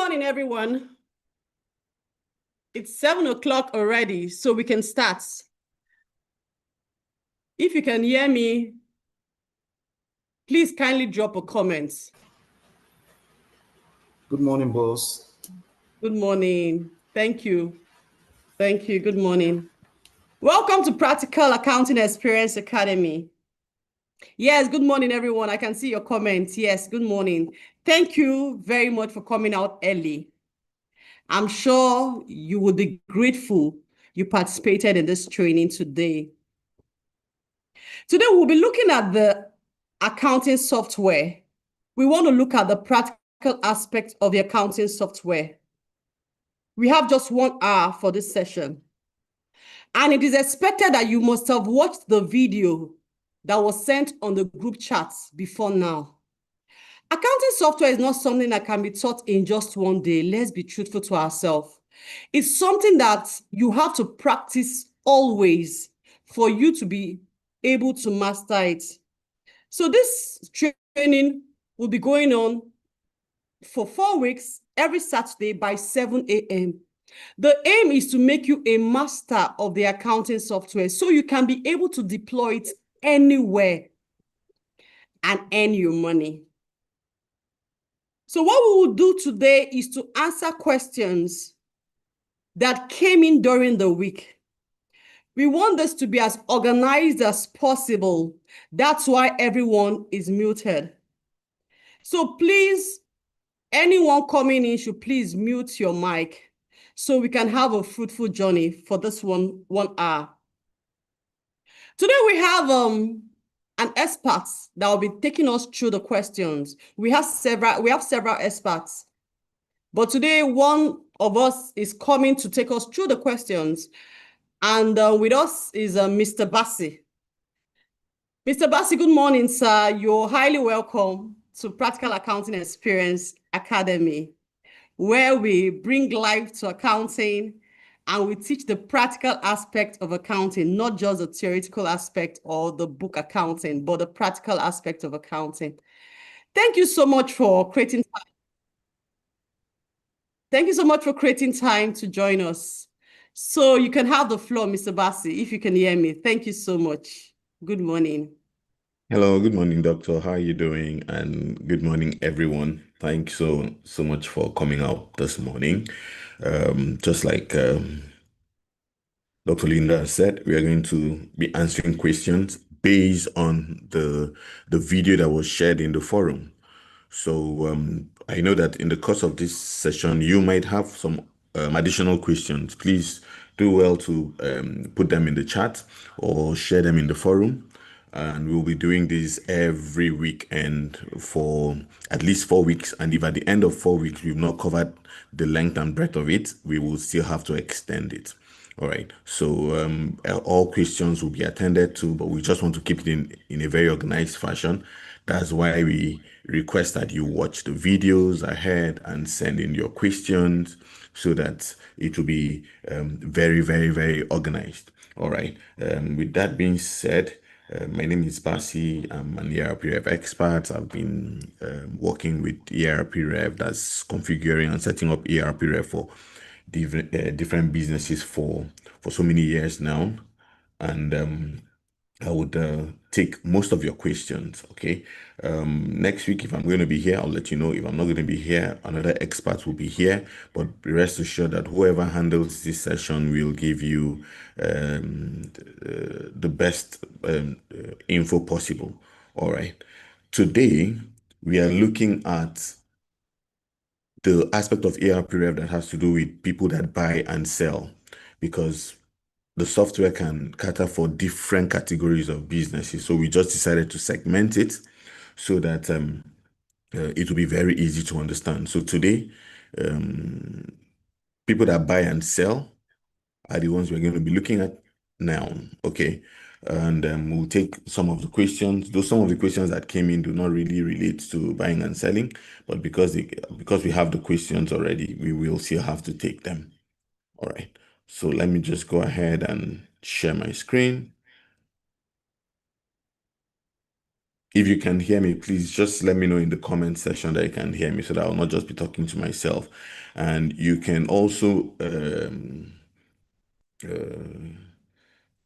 morning, everyone. It's 7 o'clock already, so we can start. If you can hear me, please kindly drop a comment. Good morning, boss. Good morning. Thank you. Thank you. Good morning. Welcome to Practical Accounting Experience Academy. Yes, good morning, everyone. I can see your comments. Yes, good morning. Thank you very much for coming out early. I'm sure you will be grateful you participated in this training today. Today, we'll be looking at the accounting software. We want to look at the practical aspect of the accounting software. We have just 1 hour for this session. And it is expected that you must have watched the video that was sent on the group chat before now. Accounting software is not something that can be taught in just 1 day. Let's be truthful to ourselves. It's something that you have to practice always for you to be able to master it. So this training will be going on for 4 weeks, every Saturday by 7 a.m. The aim is to make you a master of the accounting software so you can be able to deploy it anywhere and earn your money. So what we will do today is to answer questions that came in during the week. We want this to be as organized as possible. That's why everyone is muted. So please, anyone coming in should please mute your mic so we can have a fruitful journey for this one hour. Today we have an expert that will be taking us through the questions. We have several experts, but today one of us is coming to take us through the questions, and with us is Mr. Bassi. Mr. Bassi, good morning, sir. You're highly welcome to Practical Accounting Experience Academy, where we bring life to accounting and we teach the practical aspect of accounting, not just the theoretical aspect or the book accounting, but the practical aspect of accounting. Thank you so much for creating time. Thank you so much for creating time to join us. So you can have the floor, Mr. Bassi, if you can hear me. Thank you so much. Good morning. Hello, good morning, doctor. How are you doing? And good morning, everyone. Thanks so much for coming out this morning. Just like Dr. Linda said, we are going to be answering questions based on the video that was shared in the forum. So I know that in the course of this session, you might have some additional questions. Please do well to put them in the chat or share them in the forum. And we'll be doing this every weekend for at least 4 weeks. And if at the end of 4 weeks, we've not covered the length and breadth of it, we will still have to extend it. All right. So all questions will be attended to, but we just want to keep it in a very organized fashion. That's why we request that you watch the videos ahead and send in your questions so that it will be very, very, very organized. All right. With that being said, my name is Bassi. I'm an Erprev expert. I've been working with Erprev, that's configuring and setting up Erprev for different businesses for so many years now. And I would take most of your questions, okay? Next week, if I'm going to be here, I'll let you know. If I'm not going to be here, another expert will be here. But rest assured that whoever handles this session will give you the best info possible, all right? Today, we are looking at the aspect of Erprev that has to do with people that buy and sell, because the software can cater for different categories of businesses. So we just decided to segment it so that it will be very easy to understand. So today, people that buy and sell are the ones we're going to be looking at now, okay? And we'll take some of the questions. Though some of the questions that came in do not really relate to buying and selling, but because we have the questions already, we will still have to take them. All right. So let me just go ahead and share my screen. If you can hear me, please just let me know in the comment section that you can hear me so that I'll not just be talking to myself. And you can also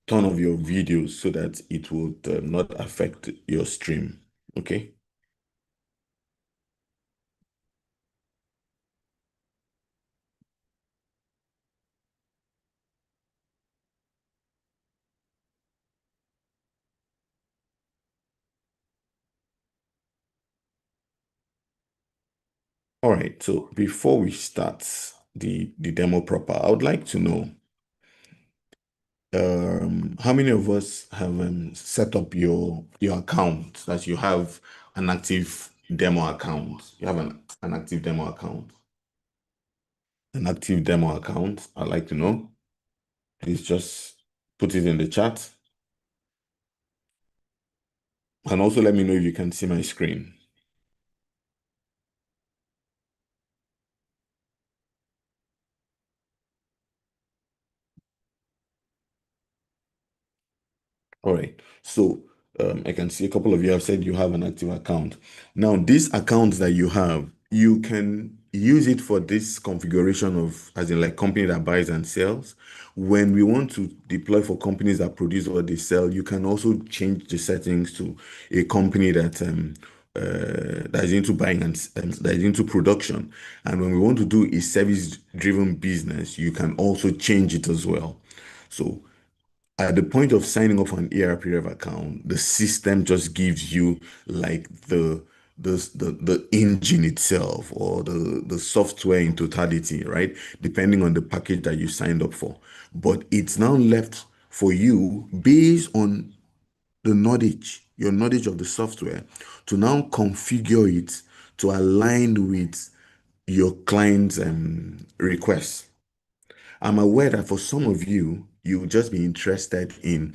turn off your videos so that it would not affect your stream. Okay. All right. So before we start the demo proper, I would like to know how many of us have set up your account that you have an active demo account? You have an active demo account. An active demo account. I'd like to know. Please just put it in the chat. And also let me know if you can see my screen. All right. So I can see a couple of you have said you have an active account. Now, this account that you have, you can use it for this configuration of, as in like company that buys and sells. When we want to deploy for companies that produce or they sell, you can also change the settings to a company that is into buying and that is into production. And when we want to do a service-driven business, you can also change it as well. So at the point of signing up for an Erprev account, the system just gives you like the engine itself or the software in totality, right? Depending on the package that you signed up for. But it's now left for you based on the knowledge, your knowledge of the software, to now configure it to align with your client's requests. I'm aware that for some of you, you will just be interested in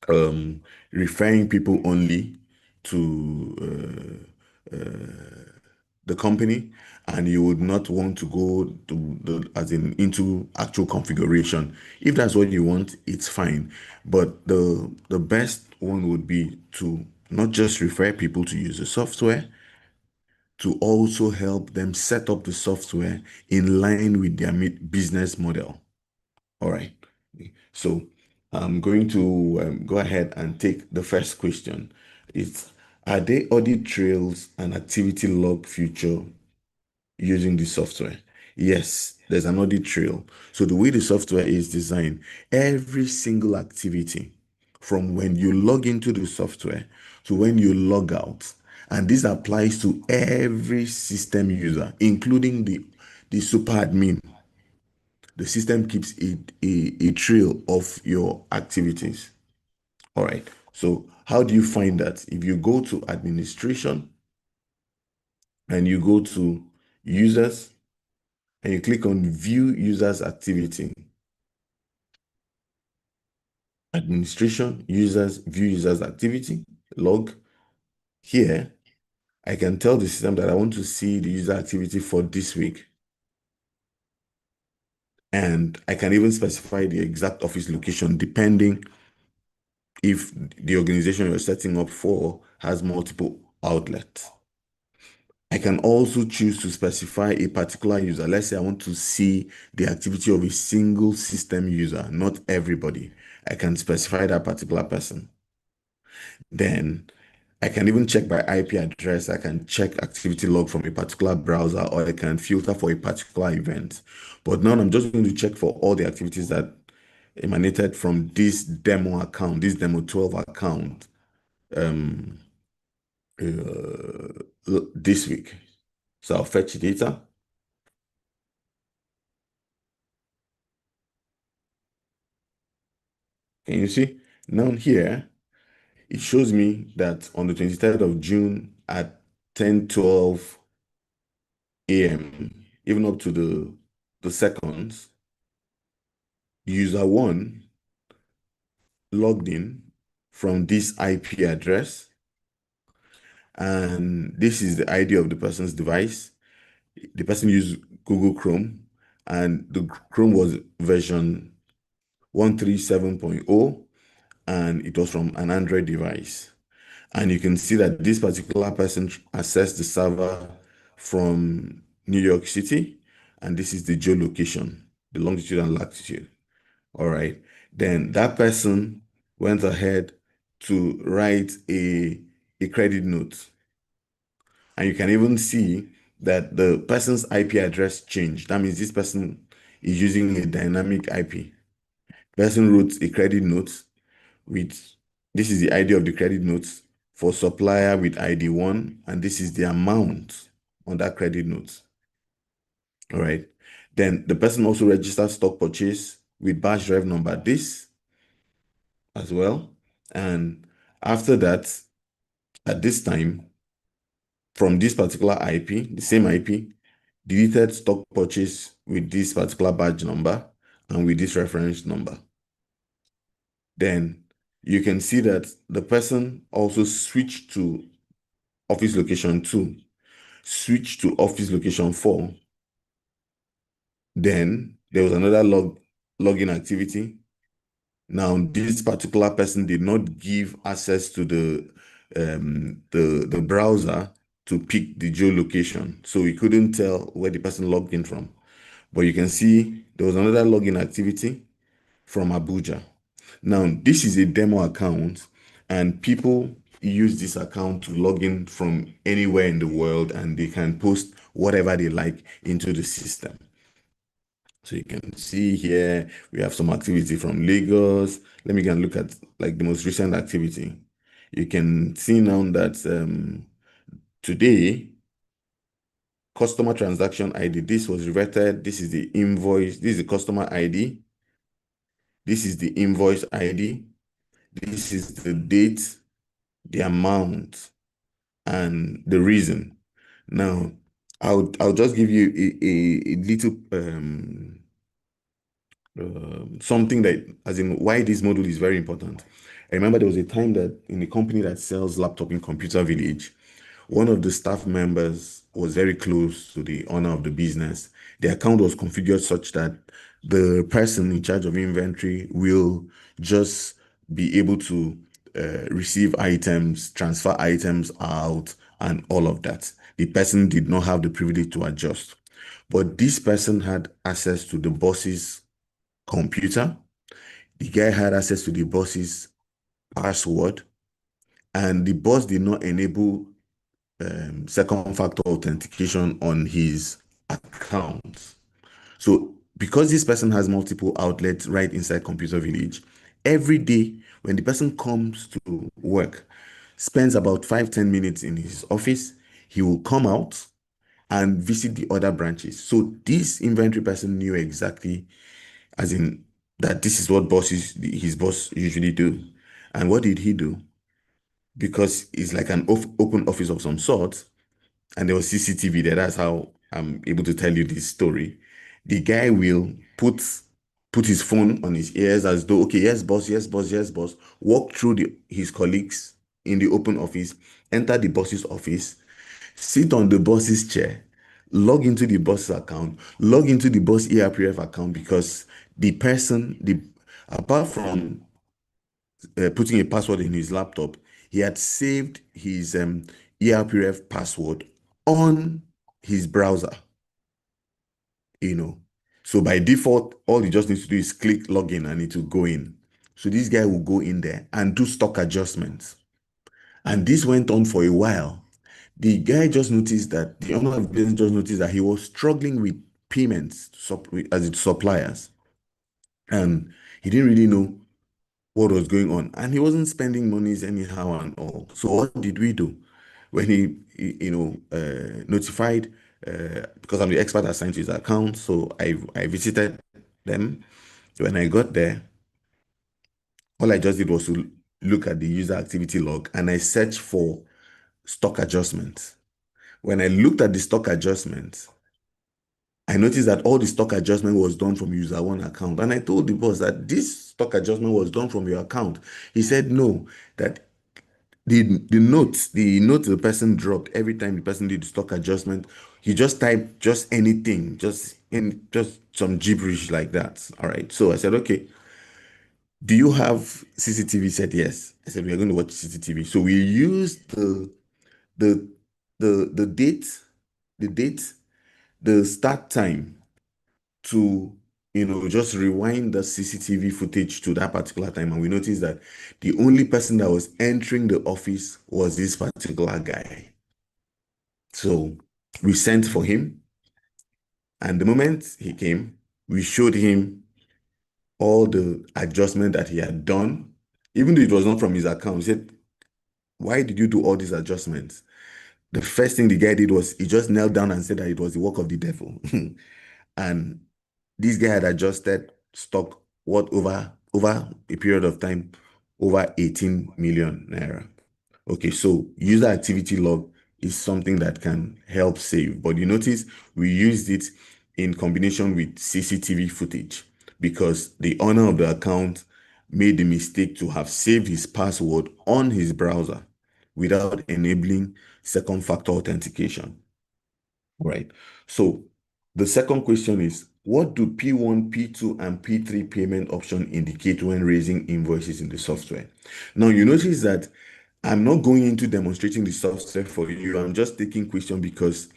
um, referring people only to the company, and you would not want to go to the as in into actual configuration. If that's what you want, it's fine. But the best one would be to not just refer people to use the software, to also help them set up the software in line with their business model. All right. So I'm going to go ahead and take the first question. It's, are there audit trails and activity log feature using the software? Yes, there's an audit trail. So the way the software is designed, every single activity from when you log into the software to when you log out, and this applies to every system user, including the super admin. The system keeps a trail of your activities. All right. So how do you find that? If you go to administration and you go to users and you click on view users activity, administration, users, view users activity, log. Here, I can tell the system that I want to see the user activity for this week. And I can even specify the exact office location depending if the organization you're setting up for has multiple outlets. I can also choose to specify a particular user. Let's say I want to see the activity of a single system user, not everybody. I can specify that particular person. Then I can even check by IP address. I can check activity log from a particular browser, or I can filter for a particular event. But now I'm just going to check for all the activities that emanated from this demo account, this demo 12 account this week. So I'll fetch data. Can you see? Now here, it shows me that on the 23rd of June at 10:12 a.m., even up to the seconds, user one logged in from this IP address, and this is the ID of the person's device. The person used Google Chrome, and the Chrome was version 137.0, and it was from an Android device. And you can see that this particular person accessed the server from New York City, and this is the geolocation, the longitude and latitude. All right. Then that person went ahead to write a credit note. And you can even see that the person's IP address changed. That means this person is using a dynamic IP. Person wrote a credit note with, this is the ID of the credit note for supplier with ID 1, and this is the amount on that credit note. All right. Then the person also registered stock purchase with batch rev number this as well. And after that, at this time, from this particular IP, the same IP, deleted stock purchase with this particular badge number and with this reference number. Then you can see that the person also switched to office location 2, switched to office location 4. Then there was another login activity. Now, this particular person did not give access to the browser to pick the geolocation, so we couldn't tell where the person logged in from. But you can see there was another login activity from Abuja. Now, this is a demo account, and people use this account to log in from anywhere in the world, and they can post whatever they like into the system. So you can see here, we have some activity from Lagos. Let me go and look at like the most recent activity. You can see now that today, customer transaction ID, this was reverted. This is the invoice. This is the customer ID. This is the invoice ID. This is the date, the amount, and the reason. Now, I'll just give you a little something that, as in why this module is very important. I remember there was a time that in a company that sells laptop in Computer Village, one of the staff members was very close to the owner of the business. The account was configured such that the person in charge of inventory will just be able to receive items, transfer items out, and all of that. The person did not have the privilege to adjust. But this person had access to the boss's computer. The guy had access to the boss's password, and the boss did not enable second factor authentication on his account. So because this person has multiple outlets right inside Computer Village, every day when the person comes to work, spends about 5-10 minutes in his office, he will come out and visit the other branches. So this inventory person knew exactly, as in that this is what his boss usually do. And what did he do? Because it's like an open office of some sort, and there was CCTV there. That's how I'm able to tell you this story. The guy will put his phone on his ears as though, okay, yes, boss, yes, boss, yes, boss. Walk through his colleagues in the open office, enter the boss's office, sit on the boss's chair, log into the boss's account, log into the boss Erprev account, because the person, apart from putting a password in his laptop, he had saved his Erprev password on his browser, you know. So by default, all he just needs to do is click login and it will go in. So this guy will go in there and do stock adjustments. And this went on for a while. The guy just noticed that, the owner of the business just noticed that he was struggling with payments as its suppliers. And he didn't really know what was going on, and he wasn't spending monies anyhow and all. So what did we do when he notified, because I'm the expert assigned to his account, so I visited them. When I got there, all I just did was to look at the user activity log, and I searched for stock adjustments. When I looked at the stock adjustments, I noticed that all the stock adjustment was done from user one account. And I told the boss that this stock adjustment was done from your account. He said no, that the note the person dropped every time the person did the stock adjustment, he just typed just anything, just some gibberish like that. All right. So I said, okay, do you have CCTV? He said, yes. I said, we are going to watch CCTV. So we used the the date, the date, the start time to just rewind the CCTV footage to that particular time. And we noticed that the only person that was entering the office was this particular guy. So we sent for him. And the moment he came, we showed him all the adjustment that he had done, even though it was not from his account. He said, why did you do all these adjustments? The first thing the guy did was he just knelt down and said that it was the work of the devil. And this guy had adjusted stock what over a period of time, over 18 million naira. Okay, so user activity log is something that can help save, but you notice we used it in combination with CCTV footage because the owner of the account made the mistake to have saved his password on his browser without enabling second factor authentication. Right. So the second question is, what do P1, P2, and P3 payment option indicate when raising invoices in the software? Now you notice that I'm not going into demonstrating the software for you. I'm just taking question because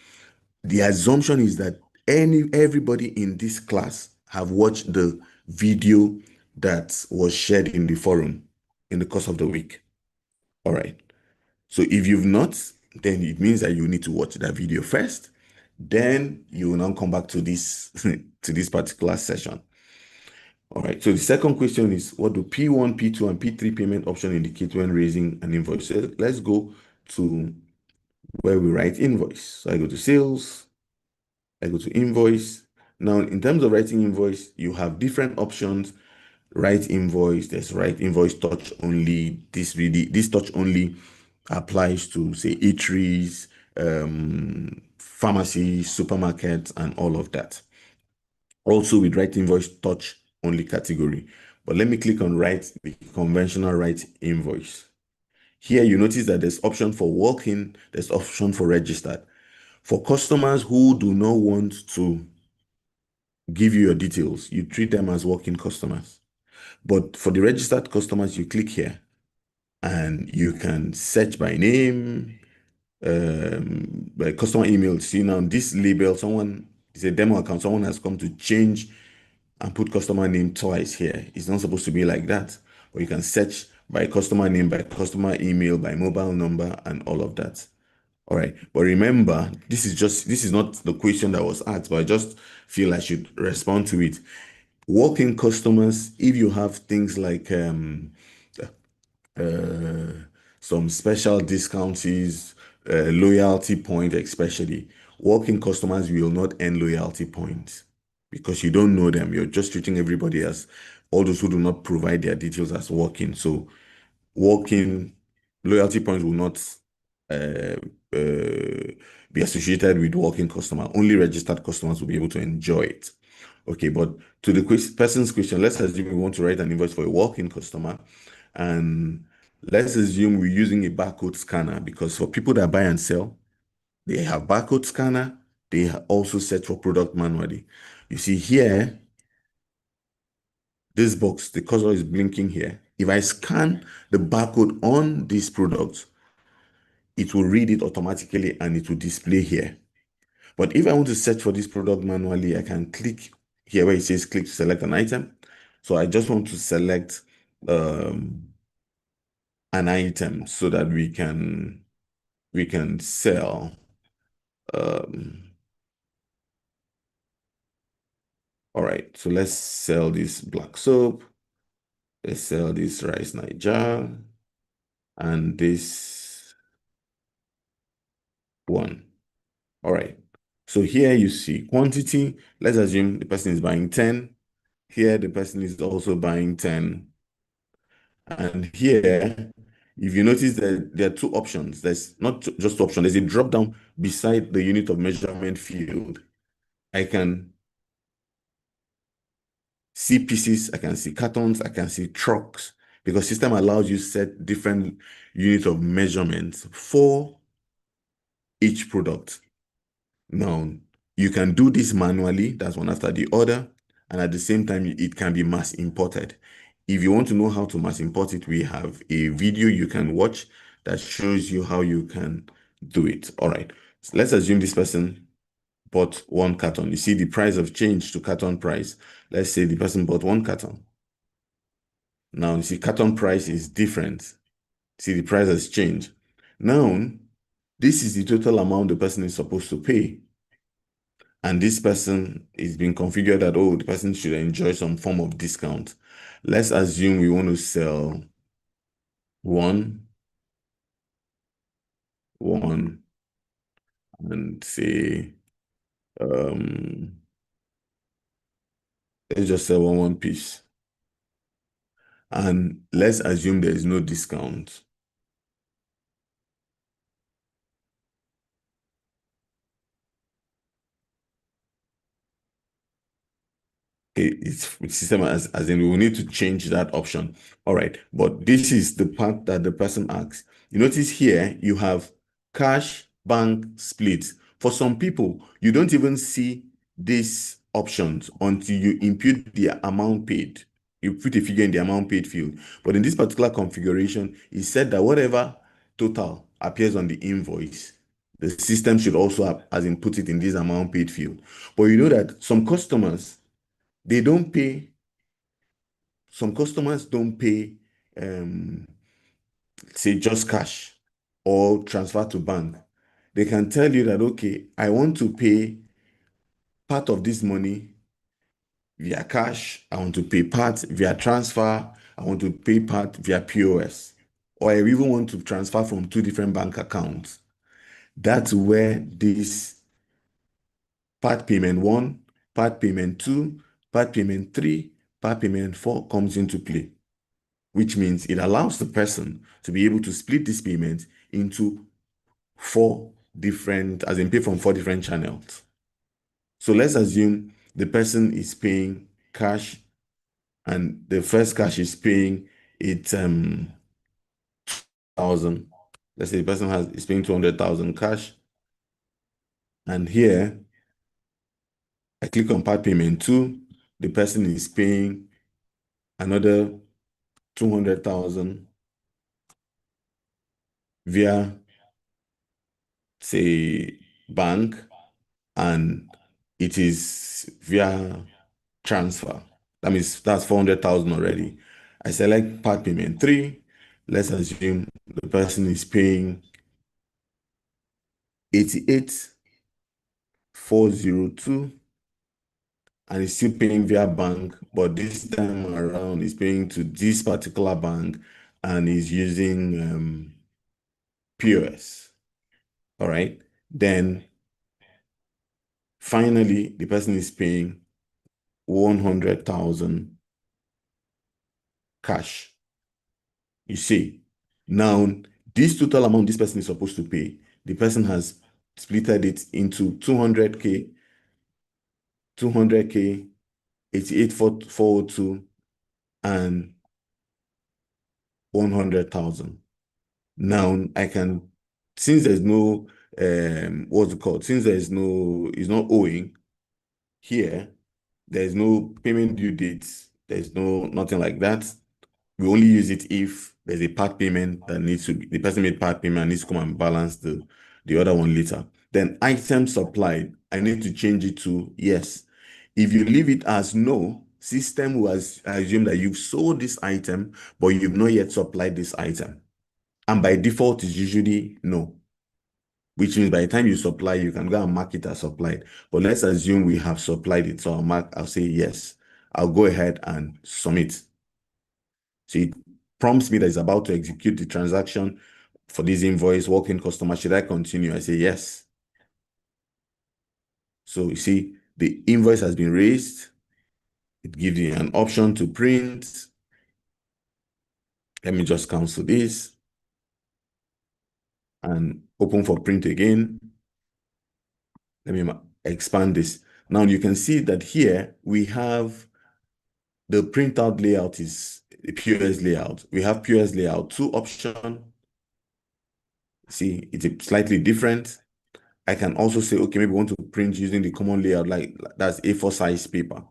the assumption is that everybody in this class have watched the video that was shared in the forum in the course of the week. All right. So if you've not, then it means that you need to watch that video first. Then you will now come back to this to this particular session. All right. So the second question is, what do P1, P2, and P3 payment option indicate when raising an invoice? So let's go to where we write invoice. So I go to sales, I go to invoice. Now, in terms of writing invoice, you have different options. Write invoice, there's write invoice touch only. This touch only applies to, say, eateries, pharmacies, supermarkets, and all of that. Also with write invoice touch only category. But let me click on write the conventional write invoice. Here you notice that there's option for walk-in, there's option for registered. For customers who do not want to give you your details, you treat them as walk-in customers. But for the registered customers, you click here and you can search by name, by customer email. See now this label, someone is a demo account, someone has come to change and put customer name twice here. It's not supposed to be like that. But you can search by customer name, by customer email, by mobile number, and all of that. All right. But remember, this is not the question that was asked, but I just feel I should respond to it. Walk-in customers, if you have things like uh, some special discounts, loyalty point especially, walk-in customers will not earn loyalty points because you don't know them. You're just treating everybody as all those who do not provide their details as walk-in. So walk-in loyalty points will not uh, be associated with walk-in customer. Only registered customers will be able to enjoy it. Okay, but to the person's question, let's assume we want to write an invoice for a walk-in customer, and let's assume we're using a barcode scanner because for people that buy and sell, they have barcode scanner. They also search for product manually. You see here, this box, the cursor is blinking here. If I scan the barcode on this product, it will read it automatically and it will display here. But if I want to search for this product manually, I can click here where it says click to select an item. So I just want to select an item so that we can sell all right, so let's sell this black soap, let's sell this rice Niger, and this one. All right, so here you see quantity. Let's assume the person is buying 10. Here the person is also buying 10. And here, if you notice that there are two options, there's not just option, there's a drop down beside the unit of measurement field. I can see pieces, I can see cartons, I can see trucks, because system allows you set different units of measurements for each product. Now, you can do this manually, that's one after the other, and at the same time, it can be mass imported. If you want to know how to mass import it, we have a video you can watch that shows you how you can do it. All right. So let's assume this person bought 1 carton. You see the price of change to carton price. Let's say the person bought 1 carton. Now you see carton price is different. See the price has changed. Now, this is the total amount the person is supposed to pay. And this person is being configured that, oh, the person should enjoy some form of discount. Let's assume we want to sell one, and say, let's just sell one piece. And let's assume there is no discount. It's system as in we will need to change that option. All right, but this is the part that the person asks. You notice here you have cash, bank, split. For some people, you don't even see these options until you input the amount paid. You put a figure in the amount paid field. But in this particular configuration, it said that whatever total appears on the invoice, the system should also have, as in put it in this amount paid field. But you know that some customers, they don't pay, some customers don't pay, say just cash or transfer to bank. They can tell you that, okay, I want to pay part of this money via cash. I want to pay part via transfer. I want to pay part via POS. Or I even want to transfer from 2 different bank accounts. That's where this part payment 1, part payment 2, part payment 3, part payment 4 comes into play, which means it allows the person to be able to split this payment into 4 different, as in pay from 4 different channels. So let's assume the person is paying cash, and the first cash is paying it 1,000. Let's say the person is paying 200,000 cash, and here I click on part payment 2. The person is paying another 200,000 via, say, bank, and it is via transfer. That means that's 400,000 already. I select part payment 3. Let's assume the person is paying 88,402 and is still paying via bank, but this time around is paying to this particular bank and is using POS. All right. Then finally, the person is paying 100,000 cash. You see, now this total amount this person is supposed to pay, the person has splitted it into 200K, 200K, 88,402, and 100,000. Now I can, since there's no, what's it called? Since there's no, it's not owing here, there's no payment due dates, there's nothing like that. We only use it if there's a part payment that needs to be, the person made part payment and needs to come and balance the other one later. Then item supplied, I need to change it to yes. If you leave it as no, system will assume that you've sold this item, but you've not yet supplied this item. And by default, it's usually no, which means by the time you supply, you can go and mark it as supplied. But let's assume we have supplied it. So I'll say yes. I'll go ahead and submit. So it prompts me that it's about to execute the transaction for this invoice, walk-in customer. Should I continue? I say yes. So you see, the invoice has been raised. It gives you an option to print. Let me just cancel this and open for print again. Let me expand this. Now you can see that here we have the printout layout is a POS layout. We have POS layout 2 option. See, it's slightly different. I can also say, okay, maybe I want to print using the common layout, like that's A4 size paper.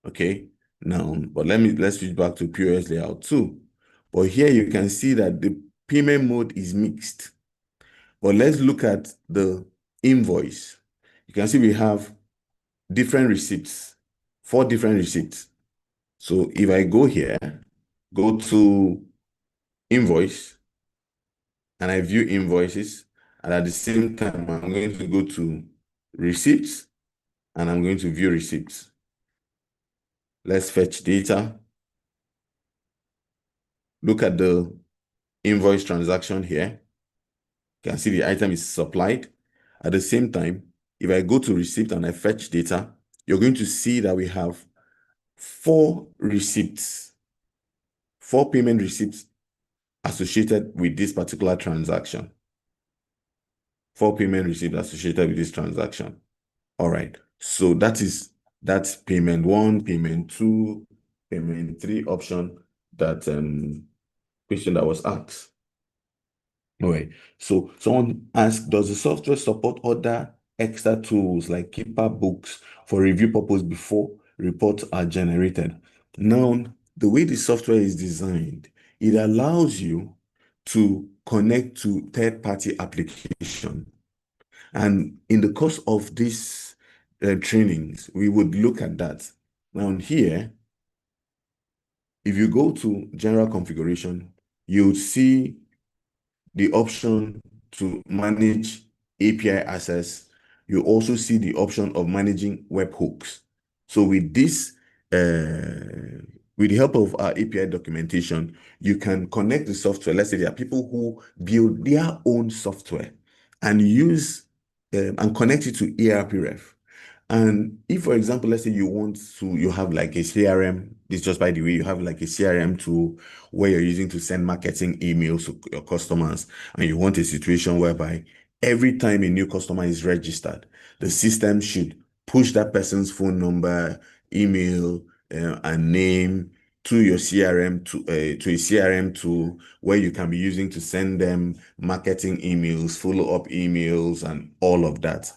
Okay. Now, but let's switch back to POS layout too. But here you can see that the payment mode is mixed. But let's look at the invoice. You can see we have different receipts, 4 different receipts. So if I go here, go to invoice, and I view invoices, and at the same time, I'm going to go to receipts, and I'm going to view receipts. Let's fetch data. Look at the invoice transaction here. You can see the item is supplied. At the same time, if I go to receipt and I fetch data, you're going to see that we have 4 receipts, 4 payment receipts associated with this particular transaction. 4 payment receipts associated with this transaction. All right. So that's payment 1, payment 2, payment 3 option, that question that was asked. All right. So someone asked, does the software support other extra tools like keeper books for review purpose before reports are generated? Now, the way the software is designed, it allows you to connect to third-party application. And in the course of these trainings, we would look at that. Now here, if you go to general configuration, you'll see the option to manage API access. You also see the option of managing webhooks. So with this, with the help of our API documentation, you can connect the software. Let's say there are people who build their own software and use and connect it to Erprev. And if, for example, let's say you have like a CRM, this just by the way, you have like a CRM tool where you're using to send marketing emails to your customers, and you want a situation whereby every time a new customer is registered, the system should push that person's phone number, email, and name to your CRM to a CRM tool where you can be using to send them marketing emails, follow-up emails, and all of that.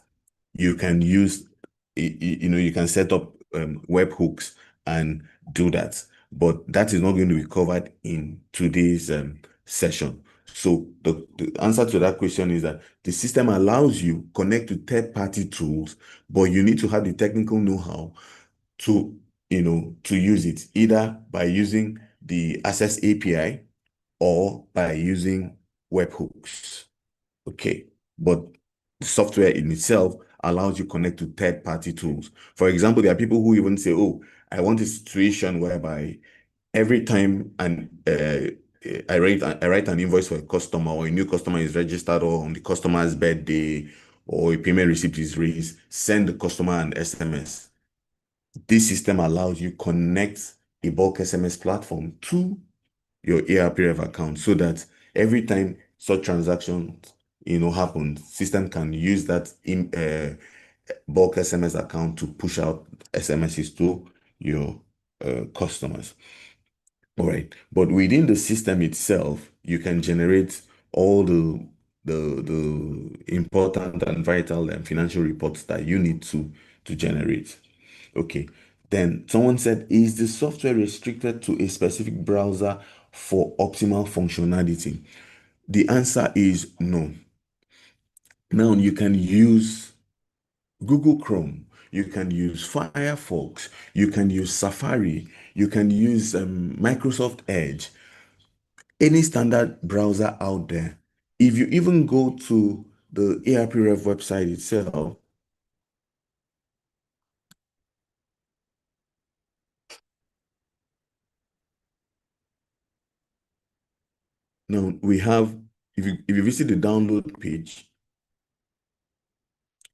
You can use, you can set up webhooks and do that, but that is not going to be covered in today's session. So the answer to that question is that the system allows you connect to third-party tools, but you need to have the technical know-how to, to use it, either by using the Access API or by using webhooks. Okay, but the software in itself allows you connect to third-party tools. For example, there are people who even say, "Oh, I want a situation whereby every time I write an invoice for a customer, or a new customer is registered, or on the customer's birthday, or a payment receipt is raised, send the customer an SMS." This system allows you connect a bulk SMS platform to your Erprev account, so that every time such transactions happen, system can use that in bulk SMS account to push out SMSs to your customers. All right, but within the system itself, you can generate all the important and vital and financial reports that you need to generate. Okay, then someone said, is the software restricted to a specific browser for optimal functionality? The answer is no. Now you can use Google Chrome, you can use Firefox, you can use Safari, you can use Microsoft Edge, any standard browser out there. If you even go to the ARPREF website itself, now we have, if you visit the download page,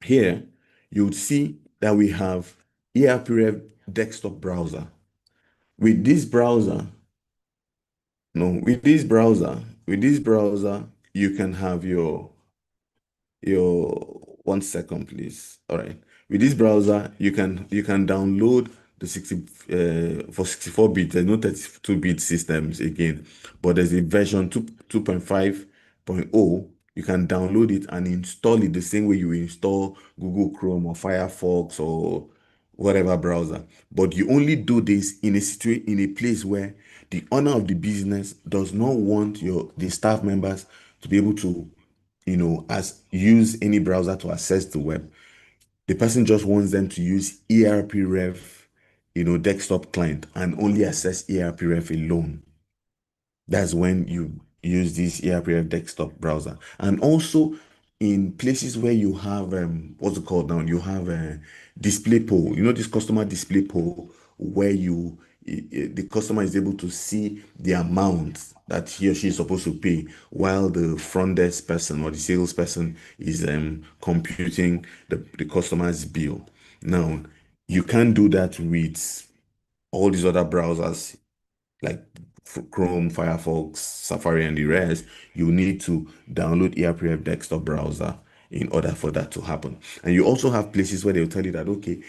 here you would see that we have ARPREF desktop browser. With this browser, no, with this browser, you can have your 1 second, please. All right. With this browser, you can download the 60 for 64-bit. There's no 32-bit systems again, but there's a version 2.5.0. You can download it and install it the same way you install Google Chrome or Firefox or whatever browser. But you only do this in a situation, in a place where the owner of the business does not want the staff members to be able to, as use any browser to access the web. The person just wants them to use Erprev, desktop client and only access Erprev alone. That's when you use this Erprev desktop browser. And also in places where you have what's it called now? You have a display pole. This customer display pole where the customer is able to see the amount that he or she is supposed to pay while the front desk person or the salesperson is computing the customer's bill. Now, you can't do that with all these other browsers like Chrome, Firefox, Safari, and the rest. You need to download Erprev desktop browser in order for that to happen. And you also have places where they'll tell you that, okay,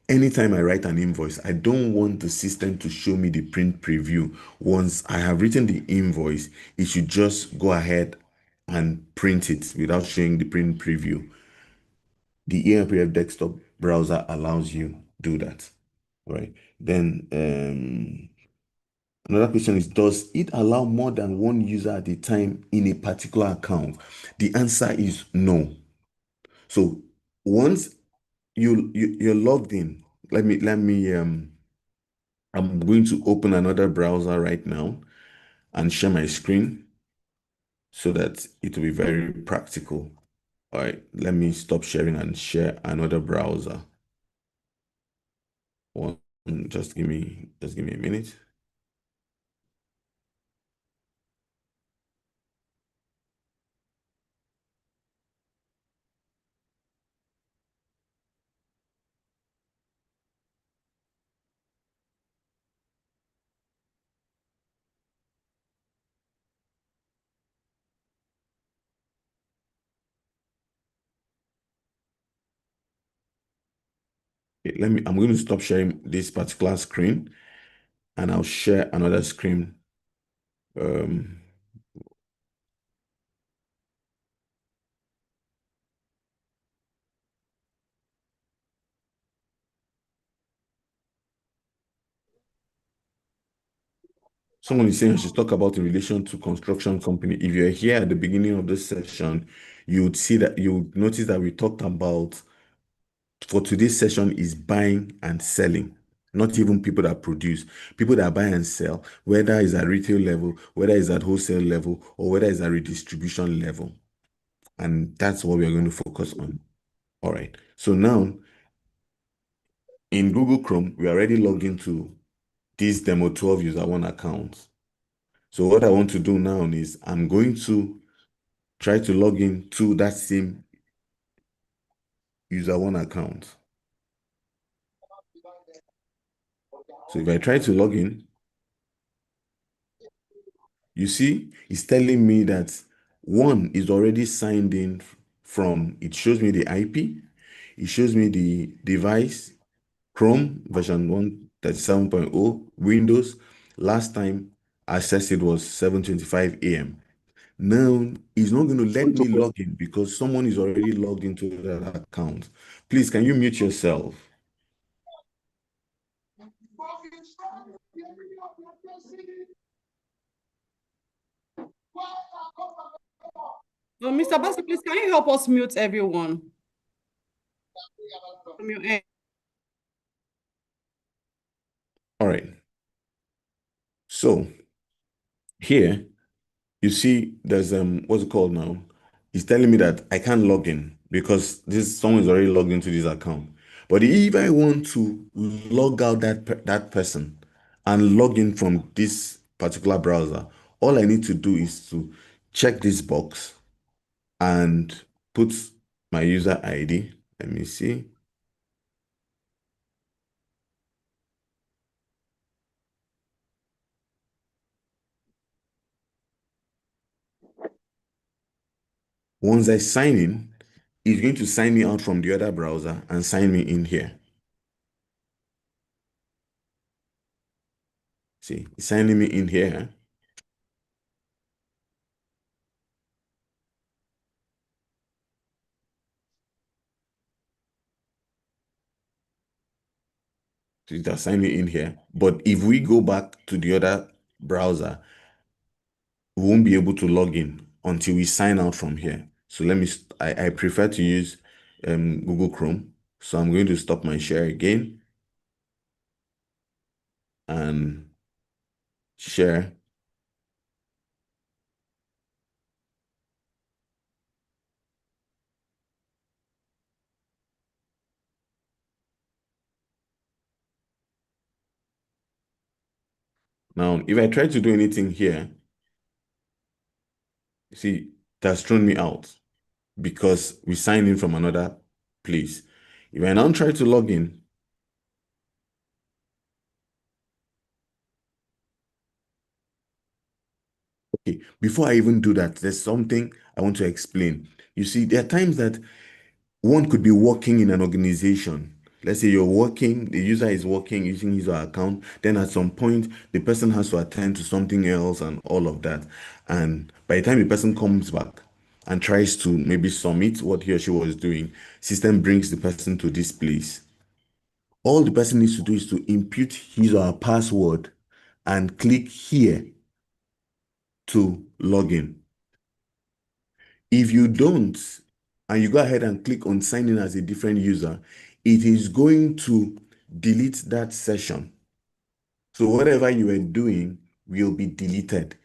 anytime I write an invoice, I don't want the system to show me the print preview. Once I have written the invoice, it should just go ahead and print it without showing the print preview. The Erprev desktop browser allows you do that, right? Then another question is, does it allow more than one user at a time in a particular account? The answer is no. So once you're logged in, I'm going to open another browser right now and share my screen so that it will be very practical. All right, let me stop sharing and share another browser. One, just give me a minute. Okay, I'm going to stop sharing this particular screen and I'll share another screen. Um, Someone is saying I should talk about in relation to construction company. If you're here at the beginning of this session, you would see that you would notice that we talked about for today's session is buying and selling, not even people that produce, people that buy and sell, whether it's at retail level, whether it's at wholesale level, or whether it's at redistribution level. And that's what we are going to focus on. All right. So now in Google Chrome, we already logged into this demo 12 user one account. So what I want to do now is I'm going to try to log in to that same user one account. So if I try to log in, you see, it's telling me that one is already signed in from, it shows me the IP, it shows me the device, Chrome version 137.0, Windows. Last time I accessed it was 7:25 a.m. Now, it's not going to let me log in because someone is already logged into that account. Please, can you mute yourself? So, Mr. Bassi, please, can you help us mute everyone from your end? All right. So here you see there's what's it called now? It's telling me that I can't log in because this someone is already logged into this account. But if I want to log out that person and log in from this particular browser, all I need to do is to check this box and put my user ID. Let me see. Once I sign in, it's going to sign me out from the other browser and sign me in here. See, it's signing me in here. So it has signed me in here. But if we go back to the other browser, we won't be able to log in until we sign out from here. So I prefer to use Google Chrome. So I'm going to stop my share again and share. Now, if I try to do anything here, see, that's thrown me out because we signed in from another place. If I now try to log in, okay, before I even do that, there's something I want to explain. You see, there are times that one could be working in an organization. Let's say you're working, the user is working using his or her account. Then at some point, the person has to attend to something else and all of that. And by the time the person comes back and tries to maybe submit what he or she was doing, system brings the person to this place. All the person needs to do is to input his or her password and click here to log in. If you don't, and you go ahead and click on sign in as a different user, it is going to delete that session. So whatever you were doing will be deleted,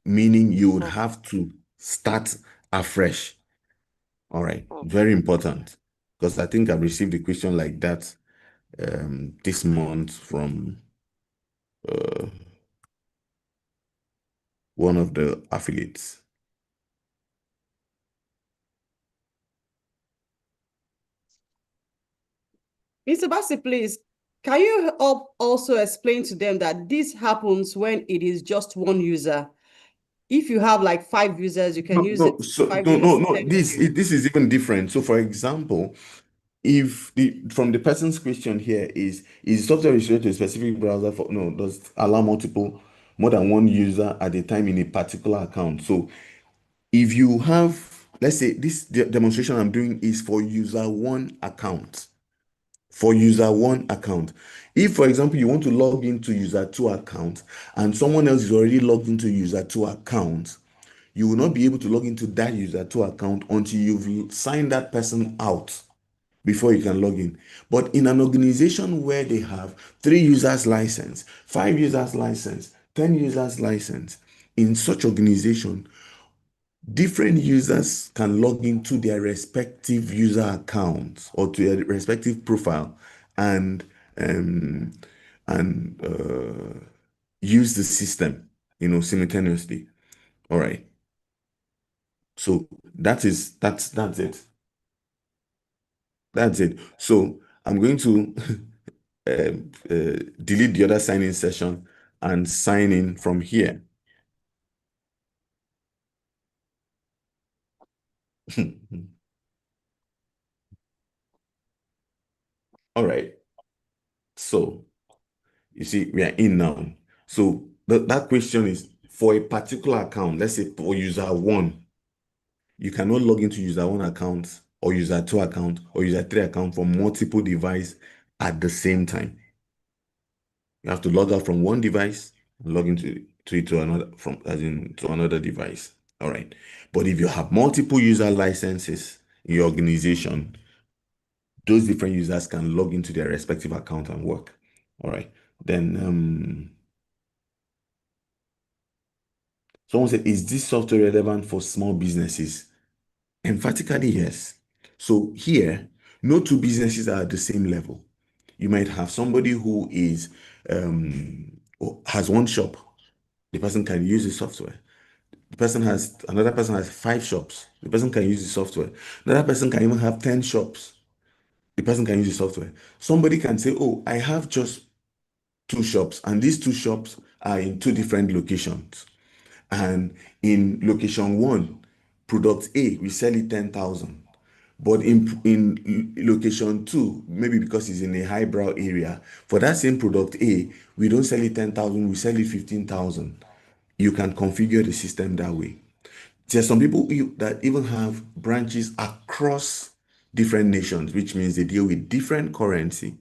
meaning you would have to start afresh. All right, very important. Because I think I've received a question like that this month from uh, one of the affiliates. Mr. Bassi, please, can you help also explain to them that this happens when it is just one user? If you have like 5 users, you can No, use no, it. so Five no, no, users no. thank This you. this is even different. So, for example, if the from the person's question here is software restricted to a specific browser for no does allow more than one user at a time in a particular account. So if you have, let's say this demonstration I'm doing is for user one account. For user one account. If, for example, you want to log into user two account and someone else is already logged into user two account, you will not be able to log into that user two account until you've signed that person out before you can log in. But in an organization where they have 3 users license, 5 users license, 10 users license, in such organization, different users can log into their respective user accounts or to their respective profile and um, and use the system, simultaneously. All right. So that's it. That's it. So I'm going to delete the other sign-in session and sign in from here. All right. So you see, we are in now. So that question is for a particular account. Let's say for user one, you cannot log into user one account or user two account or user three account from multiple devices at the same time. You have to log out from one device and log into to it to another from as in to another device. All right. But if you have multiple user licenses in your organization, those different users can log into their respective account and work. All right. Then someone said, is this software relevant for small businesses? Emphatically, yes. So here, no two businesses are at the same level. You might have somebody who is has one shop. The person can use the software. Another person has 5 shops. The person can use the software. Another person can even have 10 shops. The person can use the software. Somebody can say, oh, I have just 2 shops, and these 2 shops are in 2 different locations. And in location one, product A, we sell it 10,000. But in location two, maybe because it's in a highbrow area, for that same product A, we don't sell it 10,000, we sell it 15,000. You can configure the system that way. There's some people that even have branches across different nations, which means they deal with different currency,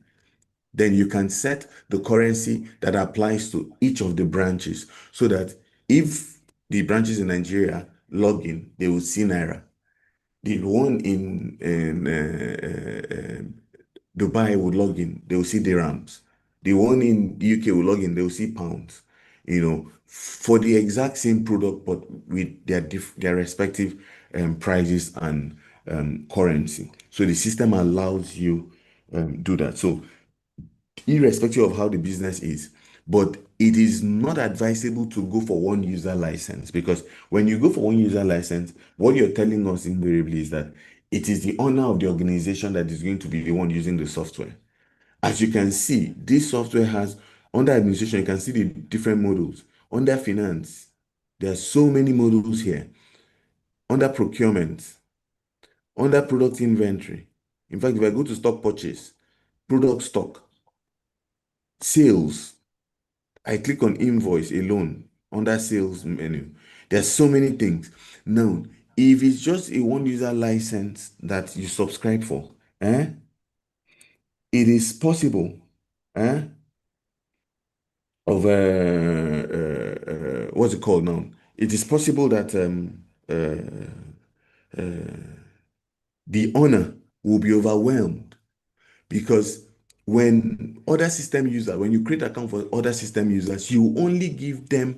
Then you can set the currency that applies to each of the branches so that if the branches in Nigeria log in, they will see Naira. The one in Dubai would log in, they will see dirhams. The one in the UK will log in, they will see pounds. For the exact same product, but with their respective prices and currency. So the system allows you do that. So irrespective of how the business is. But it is not advisable to go for one user license, because when you go for one user license, what you're telling us invariably is that it is the owner of the organization that is going to be the one using the software. As you can see, this software has, under administration, you can see the different modules. Under finance, there are so many modules here. Under procurement, under product inventory. In fact, if I go to stock purchase, product stock, sales, I click on invoice alone under sales menu. There's so many things. Now, if it's just a one user license that you subscribe for, it is possible eh, of what's it called now? It is possible that the owner will be overwhelmed, because when you create account for other system users, you only give them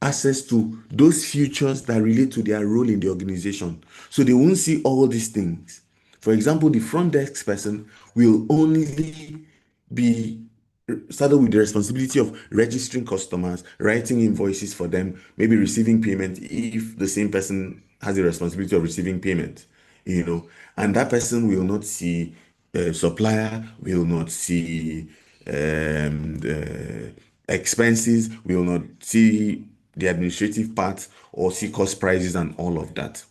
access to those features that relate to their role in the organization. So they won't see all these things. For example, the front desk person will only be started with the responsibility of registering customers, writing invoices for them, maybe receiving payment if the same person has the responsibility of receiving payment, and that person will not see supplier, will not see the expenses, will not see the administrative part or see cost prices and all of that.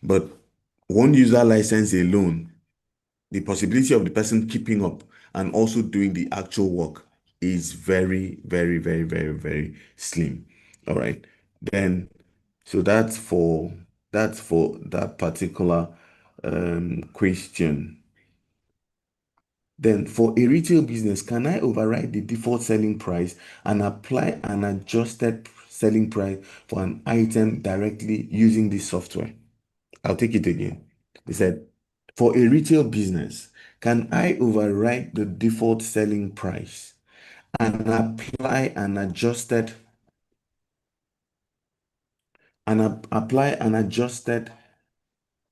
But one user license alone, the possibility of the person keeping up and also doing the actual work is very, very, very, very, very slim. All right. Then, so that's for that particular question. Then, for a retail business, can I override the default selling price and apply an adjusted selling price for an item directly using this software? I'll take it again. They said, for a retail business, can I override the default selling price and apply an adjusted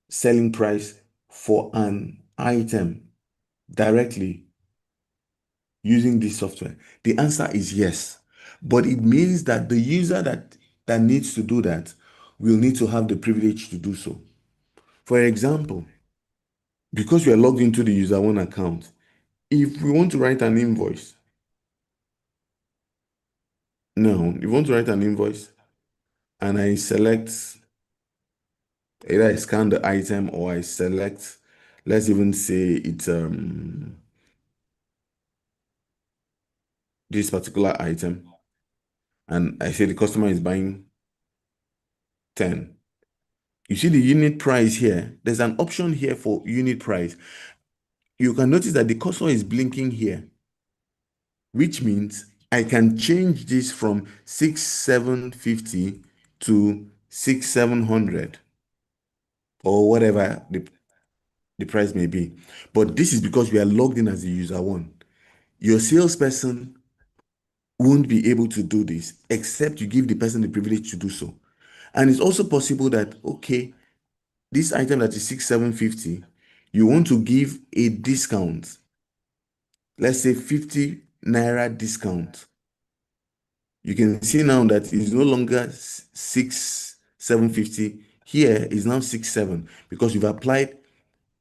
selling price for an item directly using this software? The answer is yes. But it means that the user that needs to do that will need to have the privilege to do so. For example, because we are logged into the user one account, if we want to write an invoice, if you want to write an invoice and I select, either I scan the item or I select, let's even say it's this particular item, and I say the customer is buying 10. You see the unit price here. There's an option here for unit price. You can notice that the cursor is blinking here, which means I can change this from 6,750 to 6,700 or whatever the price may be. But this is because we are logged in as a user one. Your salesperson won't be able to do this except you give the person the privilege to do so. And it's also possible that, okay, this item that is 6,750, you want to give a discount, let's say 50 naira discount. You can see now that it's no longer 6,750. Here is now 6,700 because you've applied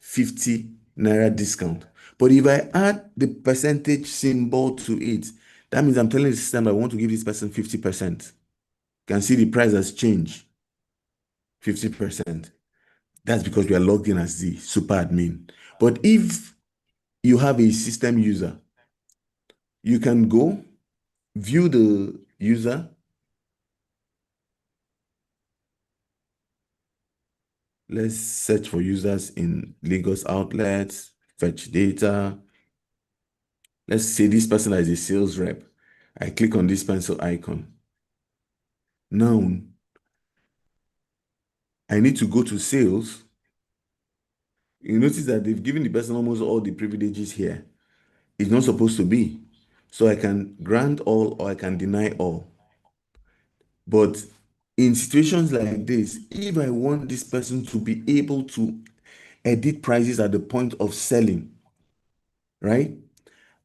50 naira discount. But if I add the percentage symbol to it, that means I'm telling the system I want to give this person 50%. You can see the price has changed 50%. That's because we are logged in as the super admin. But if you have a system user, you can go view the user. Let's search for users in Lagos outlets, fetch data. Let's say this person is a sales rep. I click on this pencil icon. Now, I need to go to sales. You notice that they've given the person almost all the privileges here. It's not supposed to be. So I can grant all or I can deny all. But in situations like this, if I want this person to be able to edit prices at the point of selling, right?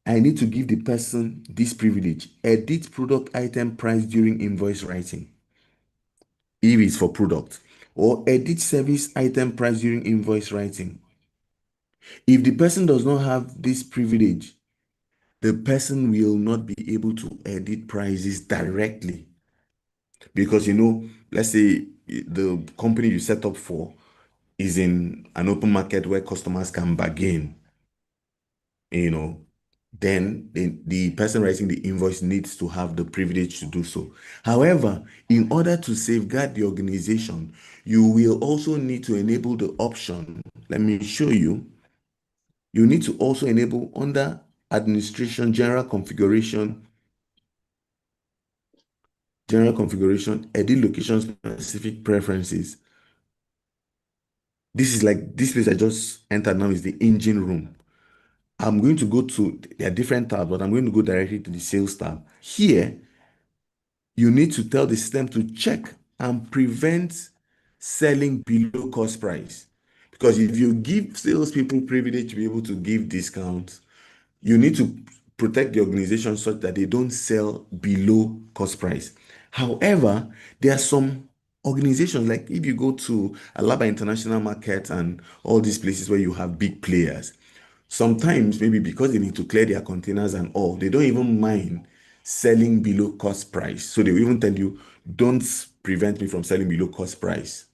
I need to give the person this privilege. Edit product item price during invoice writing, if it's for product, or edit service item price during invoice writing. If the person does not have this privilege, the person will not be able to edit prices directly because let's say the company you set up for is in an open market where customers can bargain, you know, then the person writing the invoice needs to have the privilege to do so. However, in order to safeguard the organization, you will also need to enable the option. Let me show you. You need to also enable under administration, general configuration, edit location specific preferences. This is like this place I just entered now is the engine room. I'm going to go to, there are different tabs, but I'm going to go directly to the sales tab. Here, you need to tell the system to check and prevent selling below cost price. Because if you give salespeople privilege to be able to give discounts, you need to protect the organization such that they don't sell below cost price. However, there are some organizations, like if you go to Alaba International Market and all these places where you have big players, sometimes maybe because they need to clear their containers and all, they don't even mind selling below cost price. So they will even tell you, don't prevent me from selling below cost price.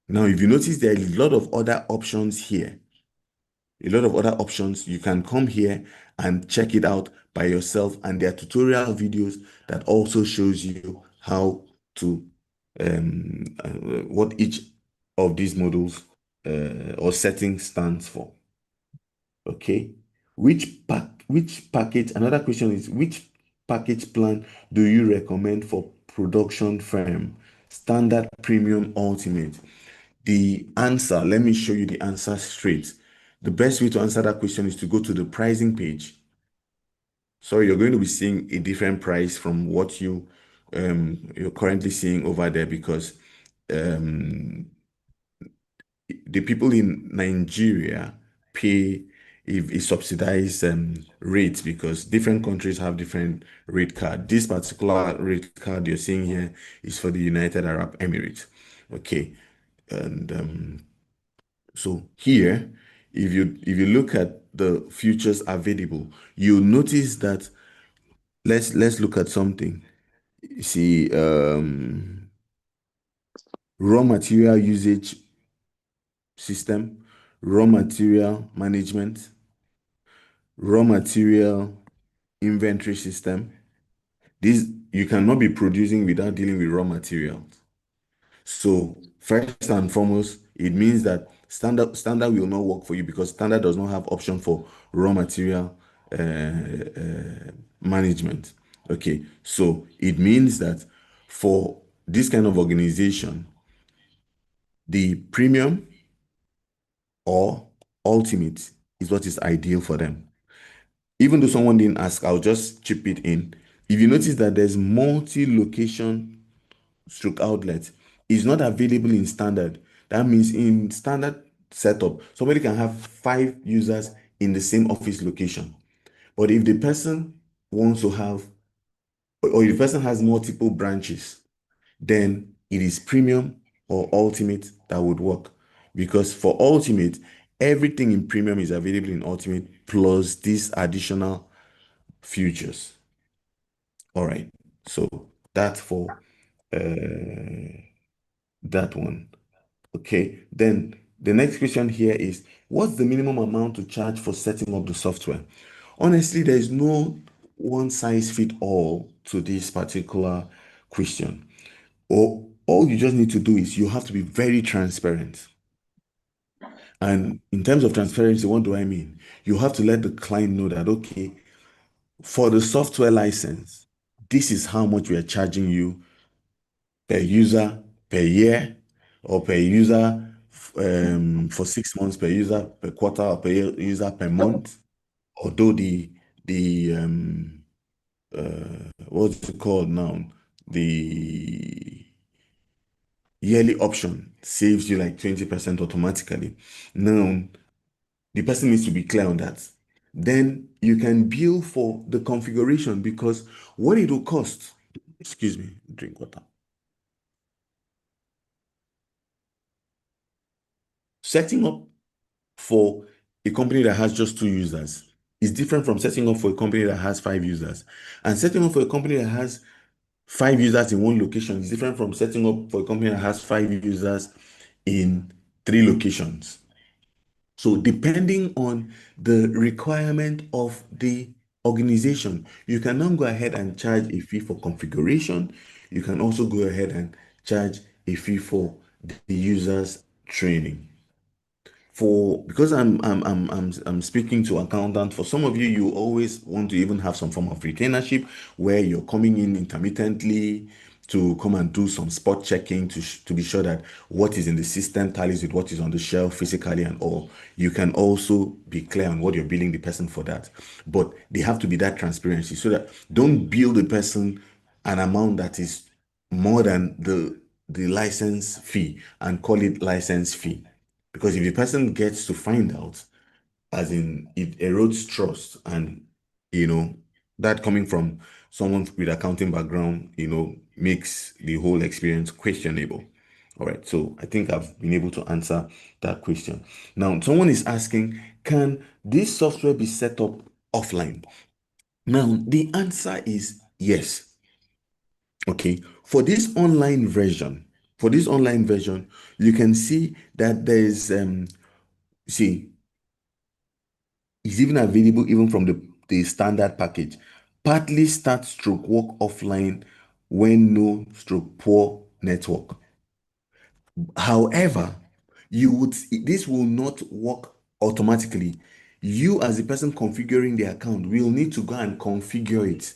Now, if you notice, there are a lot of other options here. A lot of other options. You can come here and check it out by yourself. And there are tutorial videos that also shows you how to what each of these models or settings stands for. Okay. Which package? Another question is, which package plan do you recommend for production firm? Standard, premium, ultimate? The answer, let me show you the answer straight. The best way to answer that question is to go to the pricing page. So you're going to be seeing a different price from what you're currently seeing over there because um, the people in Nigeria pay a subsidized rate because different countries have different rate card. This particular rate card you're seeing here is for the United Arab Emirates. Okay, and so here, if you look at the futures available, you'll notice that let's look at something. You see, raw material usage system, raw material management, raw material inventory system. This you cannot be producing without dealing with raw materials. So first and foremost, it means that standard will not work for you because standard does not have option for raw material management. Okay, so it means that for this kind of organization, the premium or ultimate is what is ideal for them. Even though someone didn't ask, I'll just chip it in. If you notice that there's multi-location stroke outlet is not available in standard. That means in standard setup, somebody can have 5 users in the same office location. But if the person wants to have, or if the person has multiple branches, then it is premium or ultimate that would work. Because for ultimate, everything in premium is available in ultimate plus these additional features. All right. So that's for that one. Okay, then the next question here is, what's the minimum amount to charge for setting up the software? Honestly, there is no one size fit all to this particular question. Or all you just need to do is you have to be very transparent. And in terms of transparency, what do I mean? you have to let the client know that, okay, for the software license, this is how much we are charging you per user per year, or per user for 6 months, per user per quarter, or per user per month. Although the what's it called now? The yearly option saves you like 20% automatically. Now, the person needs to be clear on that. Then you can bill for the configuration, because what it will cost, excuse me, drink water. Setting up for a company that has just 2 users is different from setting up for a company that has 5 users. And setting up for a company that has 5 users in one location is different from setting up for a company that has 5 users in 3 locations. So depending on the requirement of the organization, you can now go ahead and charge a fee for configuration. You can also go ahead and charge a fee for the user's training. For because I'm speaking to accountant, for some of you, you always want to even have some form of retainership where you're coming in intermittently to come and do some spot checking to be sure that what is in the system tallies with what is on the shelf physically and all. You can also be clear on what you're billing the person for that, but they have to be that transparency, so that don't bill the person an amount that is more than the license fee and call it license fee. Because if the person gets to find out, as in it erodes trust, and you know, that coming from someone with accounting background, makes the whole experience questionable. All right, so I think I've been able to answer that question. Now, someone is asking, can this software be set up offline? Now, the answer is yes. Okay, for this online version, you can see that there is see, it's even available even from the standard package. Partly start stroke work offline when no stroke poor network. However, this will not work automatically. You, as the person configuring the account, will need to go and configure it.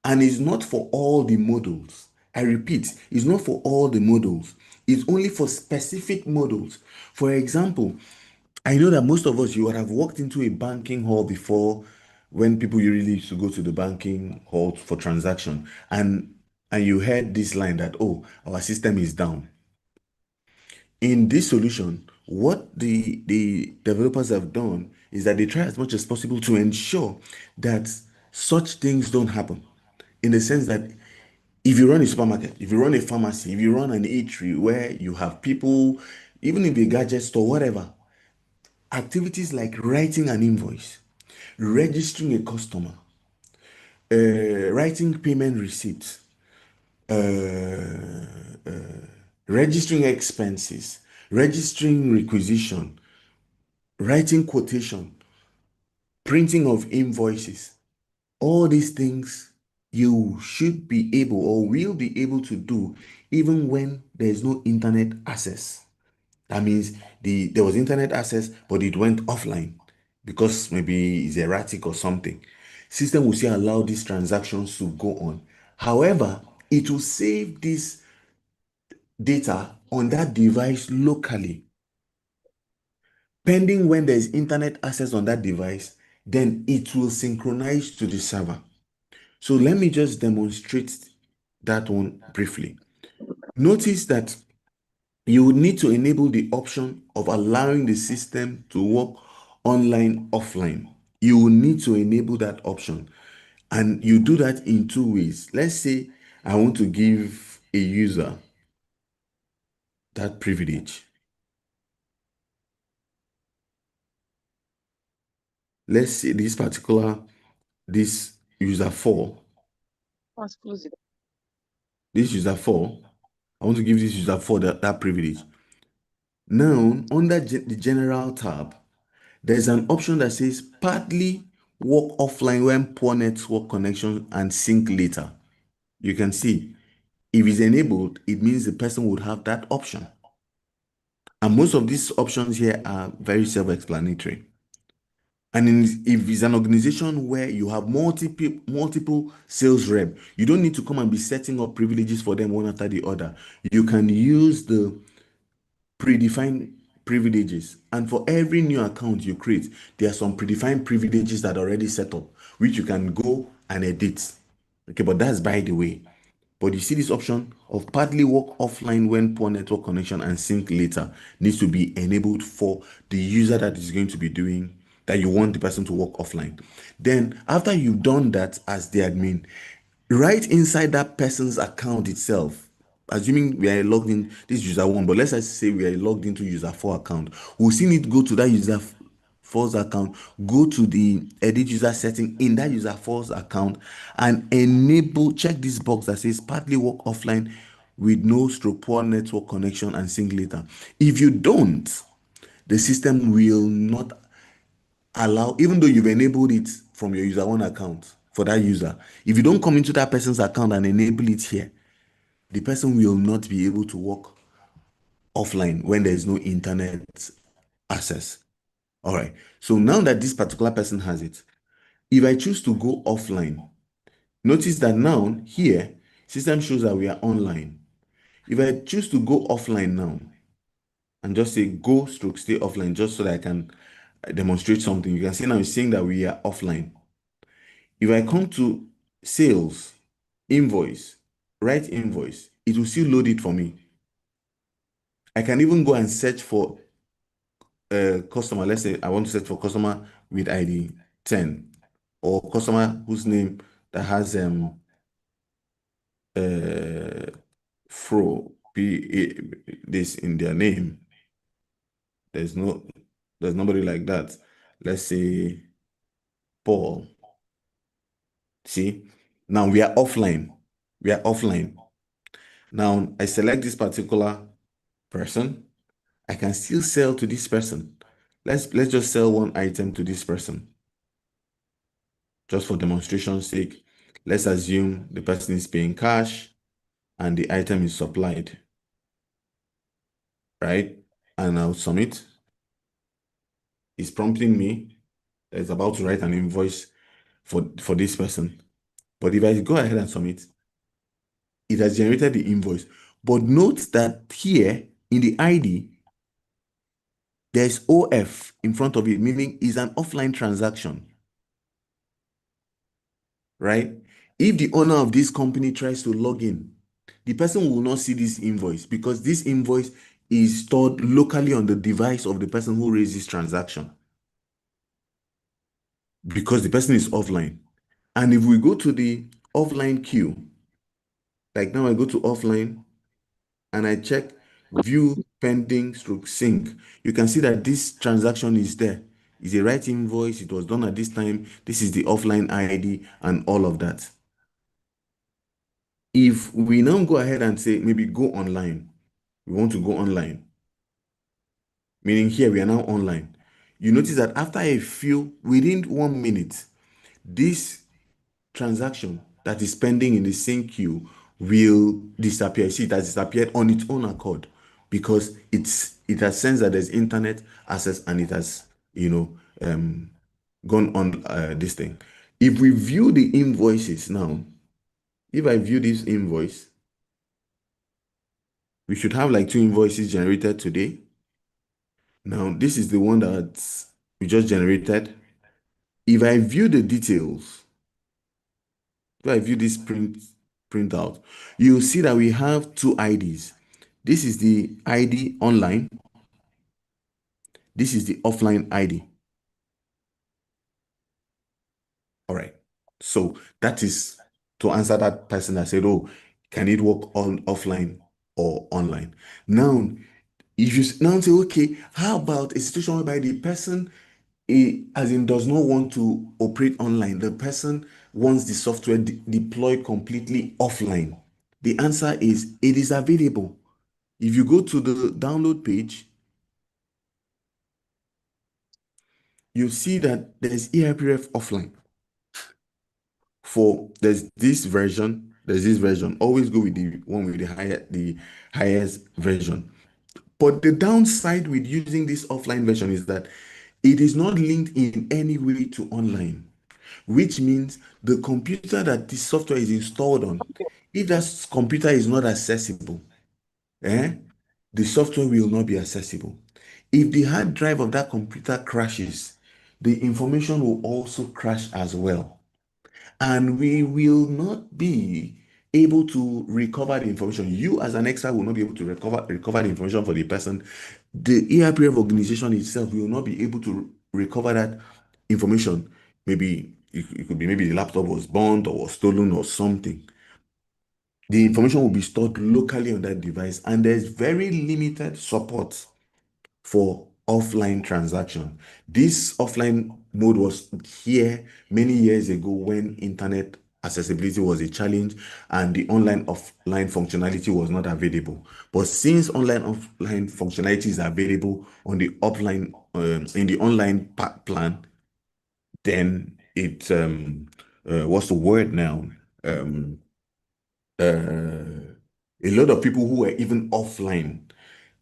And it's not for all the models. I repeat, it's not for all the models. It's only for specific models. For example, I know that most of us, you would have walked into a banking hall before, when people usually used to go to the banking hall for transaction, and you heard this line that, oh, our system is down. In this solution, what the developers have done is that they try as much as possible to ensure that such things don't happen. In the sense that if you run a supermarket, if you run a pharmacy, if you run an eatery where you have people, even if a gadget store, whatever, activities like writing an invoice, registering a customer, writing payment receipts, registering expenses, registering requisition, writing quotation, printing of invoices, all these things you should be able or will be able to do even when there is no internet access. That means there was internet access, but it went offline because maybe it's erratic or something. System will still allow these transactions to go on. However, it will save this data on that device locally. Pending when there's internet access on that device, then it will synchronize to the server. So let me just demonstrate that one briefly. Notice that you would need to enable the option of allowing the system to work online, offline. You will need to enable that option. And you do that in 2 ways. Let's say I want to give a user that privilege. Let's say this user 4, I want to give this user 4 that privilege. Now, under the general tab, there's an option that says partly work offline when poor network connection and sync later. You can see if it's enabled, it means the person would have that option. And most of these options here are very self-explanatory. And if it's an organization where you have multiple sales rep, you don't need to come and be setting up privileges for them one after the other. You can use the predefined privileges. And for every new account you create, there are some predefined privileges that are already set up, which you can go and edit. Okay, but that's by the way. But you see this option of partly work offline when poor network connection and sync later needs to be enabled for the user that is going to be doing that you want the person to work offline. Then after you've done that as the admin, right inside that person's account itself, assuming we are logged in this user one, but let's just say we are logged into user four account, we'll still need to go to that user four's account, go to the edit user setting in that user four's account and check this box that says partly work offline with no stroke poor network connection and sync later. If you don't, the system will not allow, even though you've enabled it from your user one account for that user, if you don't come into that person's account and enable it here, the person will not be able to work offline when there is no internet access. All right. So now that this particular person has it, if I choose to go offline, notice that now here, system shows that we are online. If I choose to go offline now and just say go stroke stay offline, just so that I can demonstrate something, you can see now it's saying that we are offline. If I come to sales, invoice, write invoice, it will still load it for me. I can even go and search for a customer. Let's say I want to search for customer with ID 10 or customer whose name that has uh fro this in their name. There's nobody like that. Let's say Paul. See, now we are offline. We are offline. Now I select this particular person. I can still sell to this person. Let's just sell one item to this person. Just for demonstration's sake, let's assume the person is paying cash and the item is supplied, right? And I'll submit. It's prompting me that it's about to write an invoice for this person. But if I go ahead and submit, it has generated the invoice. But note that here in the ID, there's OF in front of it, meaning it's an offline transaction, right? If the owner of this company tries to log in, the person will not see this invoice because this invoice is stored locally on the device of the person who raised this transaction because the person is offline. And if we go to the offline queue, like now I go to offline and I check view pending stroke sync, you can see that this transaction is there. It's a right invoice. It was done at this time. This is the offline ID and all of that. If we now go ahead and say maybe go online, we want to go online, meaning here we are now online. You notice that after a few, within 1 minute, this transaction that is pending in the same queue will disappear. See, it has disappeared on its own accord because it has sensed that there's internet access and it has, gone on this thing. If we view the invoices now, if I view this invoice, we should have like 2 invoices generated today. Now, this is the one that we just generated. If I view the details, if I view this printout, you'll see that we have 2 IDs. This is the ID online. This is the offline ID. All right. So that is to answer that person that said, oh, can it work on offline or online? Now, if you now say, okay, how about a situation whereby the person as in does not want to operate online, the person wants the software deployed completely offline? The answer is it is available. If you go to the download page, you see that there's Erprev offline. There's this version. Always go with the one with the highest version. But the downside with using this offline version is that It is not linked in any way to online, which means the computer that this software is installed on, if that computer is not accessible, eh, the software will not be accessible. If the hard drive of that computer crashes, the information will also crash as well. And we will not be able to recover the information. You, as an expert, will not be able to recover the information for the person. The ERPF organization itself will not be able to recover that information. Maybe it could be maybe the laptop was burnt or was stolen or something. The information will be stored locally on that device, and there's very limited support for offline transaction. This offline mode was here many years ago when internet accessibility was a challenge and the online offline functionality was not available. But since online offline functionality is available on the offline in the online plan, then it what's the word now? Um, a lot of people who were even offline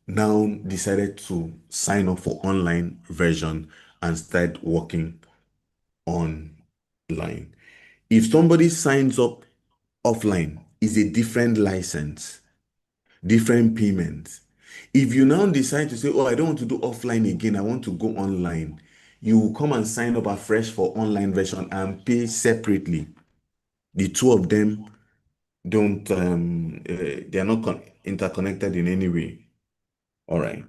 now decided to sign up for online version and start working online. If somebody signs up offline, is a different license, different payment. If you now decide to say, oh, I don't want to do offline again, I want to go online, you will come and sign up afresh for online version and pay separately. The two of them don't they are not interconnected in any way. All right.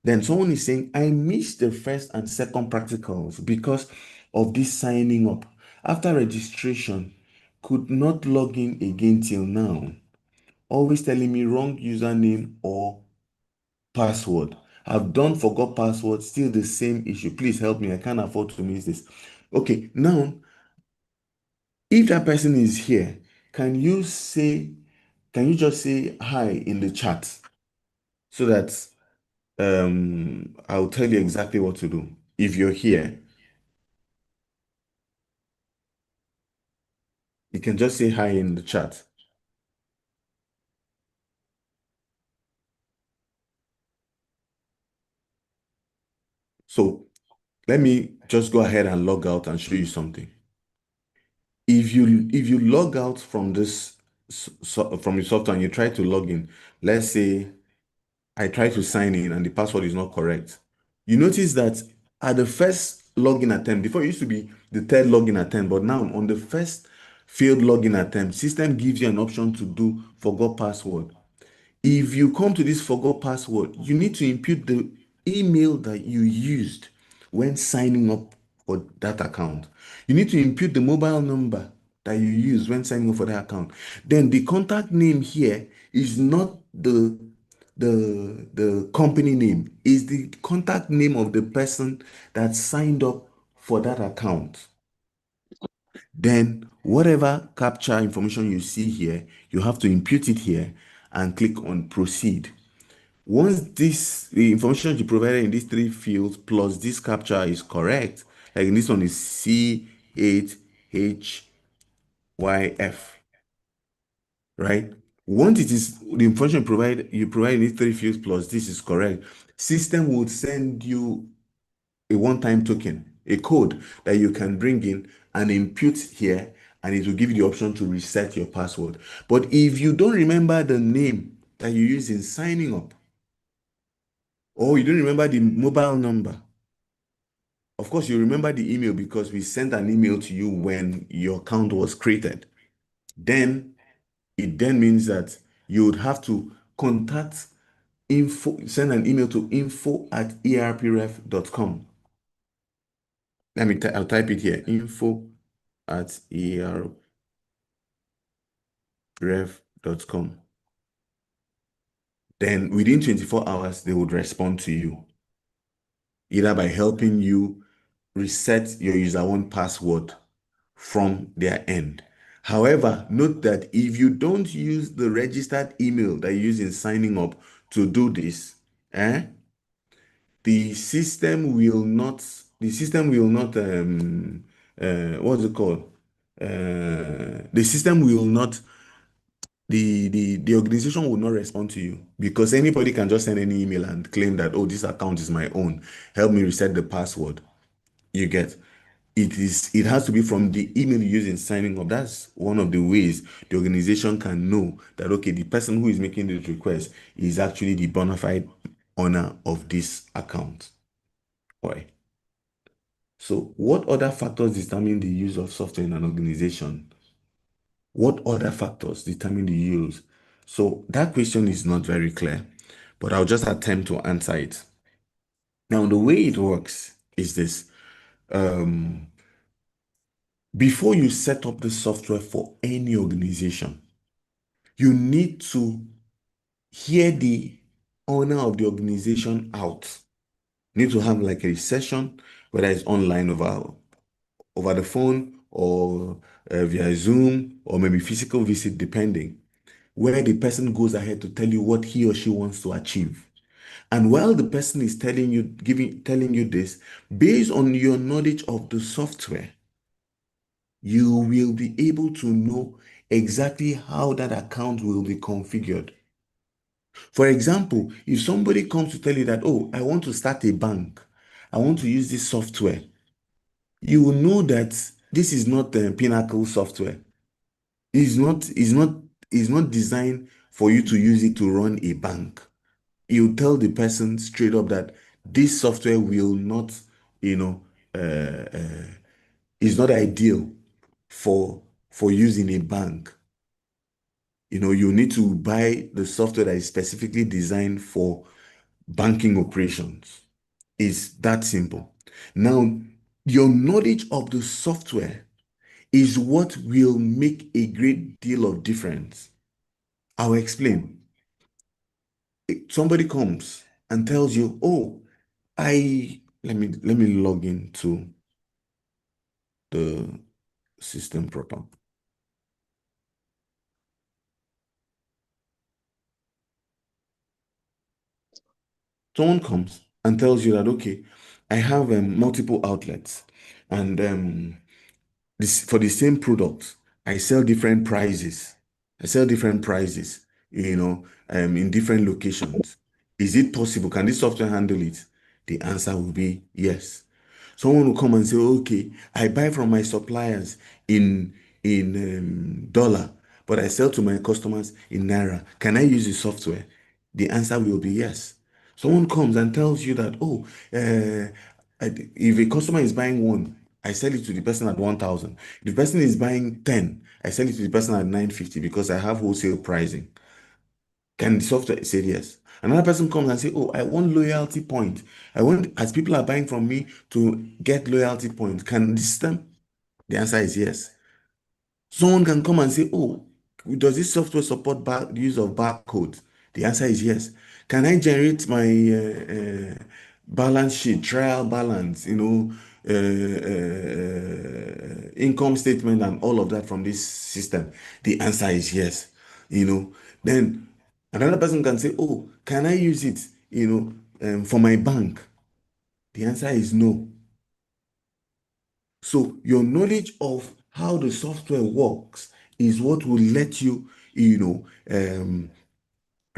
Then someone is saying, I missed the first and second practicals because of this signing up. After registration, could not log in again till now. Always telling me wrong username or password. I've done forgot password, still the same issue. Please help me. I can't afford to miss this. Okay, now, if that person is here, can you say, can you just say hi in the chat so that I'll tell you exactly what to do. If you're here, you can just say hi in the chat. So let me just go ahead and log out and show you something. If you log out from this from your software and you try to log in, let's say I try to sign in and the password is not correct. You notice that at the first login attempt, before it used to be the third login attempt, but now on the first failed login attempt, system gives you an option to do forgot password. If you come to this forgot password, you need to input the email that you used when signing up for that account. You need to input the mobile number that you used when signing up for that account. Then the contact name here is not the company name, is the contact name of the person that signed up for that account. Then whatever capture information you see here, you have to input it here and click on proceed. Once the information you provided in these three fields plus this captcha is correct, like this one is C8HYF, right? Once it is the information you provide in these three fields plus this is correct, system will send you a one-time token, a code that you can bring in and input here, and it will give you the option to reset your password. But if you don't remember the name that you use in signing up, or you don't remember the mobile number, of course, you remember the email because we sent an email to you when your account was created. Then it then means that you would have to contact send an email to info@erprev.com. I'll type it here, info@erprev.com. Then within 24 hours, they would respond to you, either by helping you reset your user one password from their end. However, note that if you don't use the registered email that you use in signing up to do this, the system will not what's it called? The system will not the organization will not respond to you because anybody can just send any email and claim that, oh, this account is my own. Help me reset the password. You get it has to be from the email you use in signing up. That's one of the ways the organization can know that okay, the person who is making this request is actually the bona fide owner of this account. Why? So what other factors determine the use of software in an organization? What other factors determine the use? So that question is not very clear, but I'll just attempt to answer it. Now, the way it works is this. Um, Before you set up the software for any organization, you need to hear the owner of the organization out. You need to have like a session, whether it's online over the phone or via Zoom or maybe physical visit, depending, where the person goes ahead to tell you what he or she wants to achieve. And while the person is telling you this, based on your knowledge of the software, you will be able to know exactly how that account will be configured. For example, if somebody comes to tell you that, oh, I want to start a bank, I want to use this software, you will know that this is not Pinnacle software. It's not designed for you to use it to run a bank. You tell the person straight up that this software will not, you know, is not ideal for using a bank. You need to buy the software that is specifically designed for banking operations. It's that simple. Now, your knowledge of the software is what will make a great deal of difference. I'll explain. Somebody comes and tells you, "Oh, I let me log into the system proper." Someone comes and tells you that, okay, I have multiple outlets, and for the same product, I sell different prices. I sell different prices, in different locations. Is it possible? Can this software handle it? The answer will be yes. Someone will come and say, okay, I buy from my suppliers in dollar, but I sell to my customers in naira. Can I use the software? The answer will be yes. Someone comes and tells you that, oh, if a customer is buying one, I sell it to the person at 1,000. If the person is buying 10, I sell it to the person at 950 because I have wholesale pricing. Can the software say yes? Another person comes and say, oh, I want loyalty point. I want, as people are buying from me, to get loyalty points. Can the system? The answer is yes. Someone can come and say, oh, does this software support the use of barcodes? The answer is yes. Can I generate my balance sheet, trial balance, income statement and all of that from this system? The answer is yes. Then another person can say, oh, can I use it, for my bank? The answer is no. So your knowledge of how the software works is what will let you,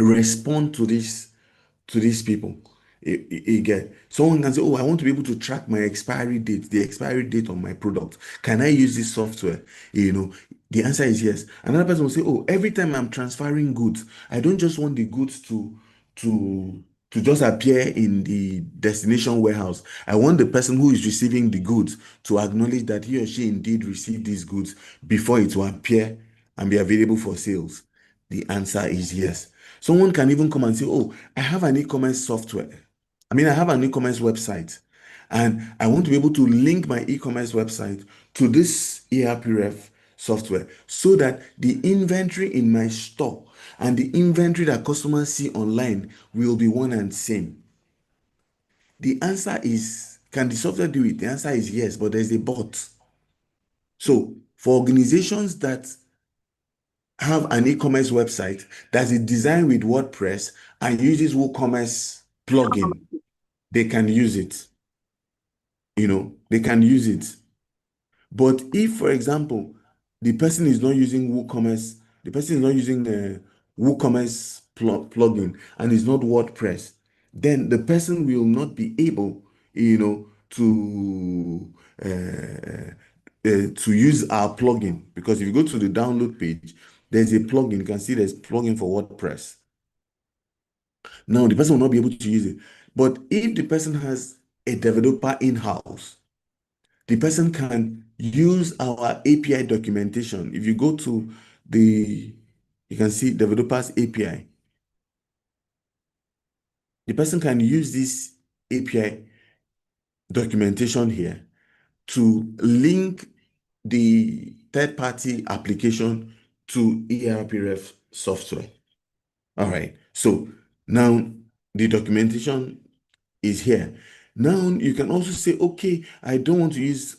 respond to these people. Again, someone can say, oh, I want to be able to track my expiry date, the expiry date on my product. Can I use this software? The answer is yes. Another person will say, oh, every time I'm transferring goods, I don't just want the goods to to just appear in the destination warehouse. I want the person who is receiving the goods to acknowledge that he or she indeed received these goods before it will appear and be available for sales. The answer is yes. Someone can even come and say, oh, I have an e-commerce software. I have an e-commerce website, and I want to be able to link my e-commerce website to this Erprev software so that the inventory in my store and the inventory that customers see online will be one and same. The answer is, can the software do it? The answer is yes, but there's a but. So for organizations that have an e-commerce website that is designed with WordPress and uses WooCommerce plugin, they can use it. They can use it. But if, for example, the person is not using WooCommerce, the person is not using a WooCommerce plugin and is not WordPress, then the person will not be able, to use our plugin. Because if you go to the download page, there's a plugin. You can see there's plugin for WordPress. Now the person will not be able to use it. But if the person has a developer in-house, the person can use our API documentation. If you go to you can see developers API. The person can use this API documentation here to link the third-party application to Erprev software. All right. So now the documentation is here. Now you can also say, okay, I don't want to use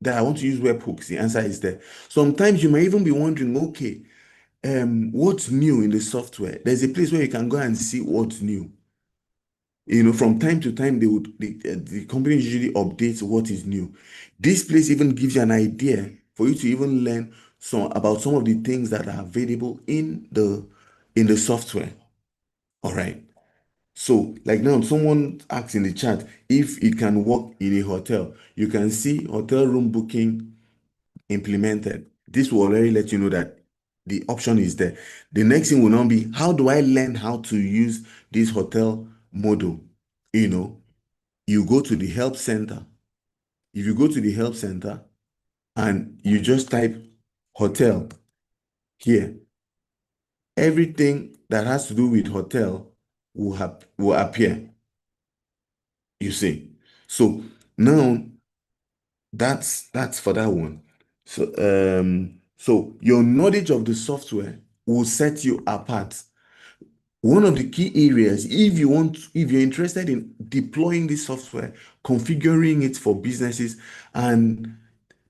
that. I want to use webhooks. The answer is there. Sometimes you might even be wondering, okay, what's new in the software? There's a place where you can go and see what's new. From time to time, the company usually updates what is new. This place even gives you an idea for you to even learn about some of the things that are available in the software. All right. So, like now, someone asks in the chat if it can work in a hotel. You can see hotel room booking implemented. This will already let you know that the option is there. The next thing will now be, how do I learn how to use this hotel model? You go to the help center. If you go to the help center and you just type hotel here, everything that has to do with hotel will appear. You see. So now that's for that one. So your knowledge of the software will set you apart. One of the key areas, if you're interested in deploying this software, configuring it for businesses and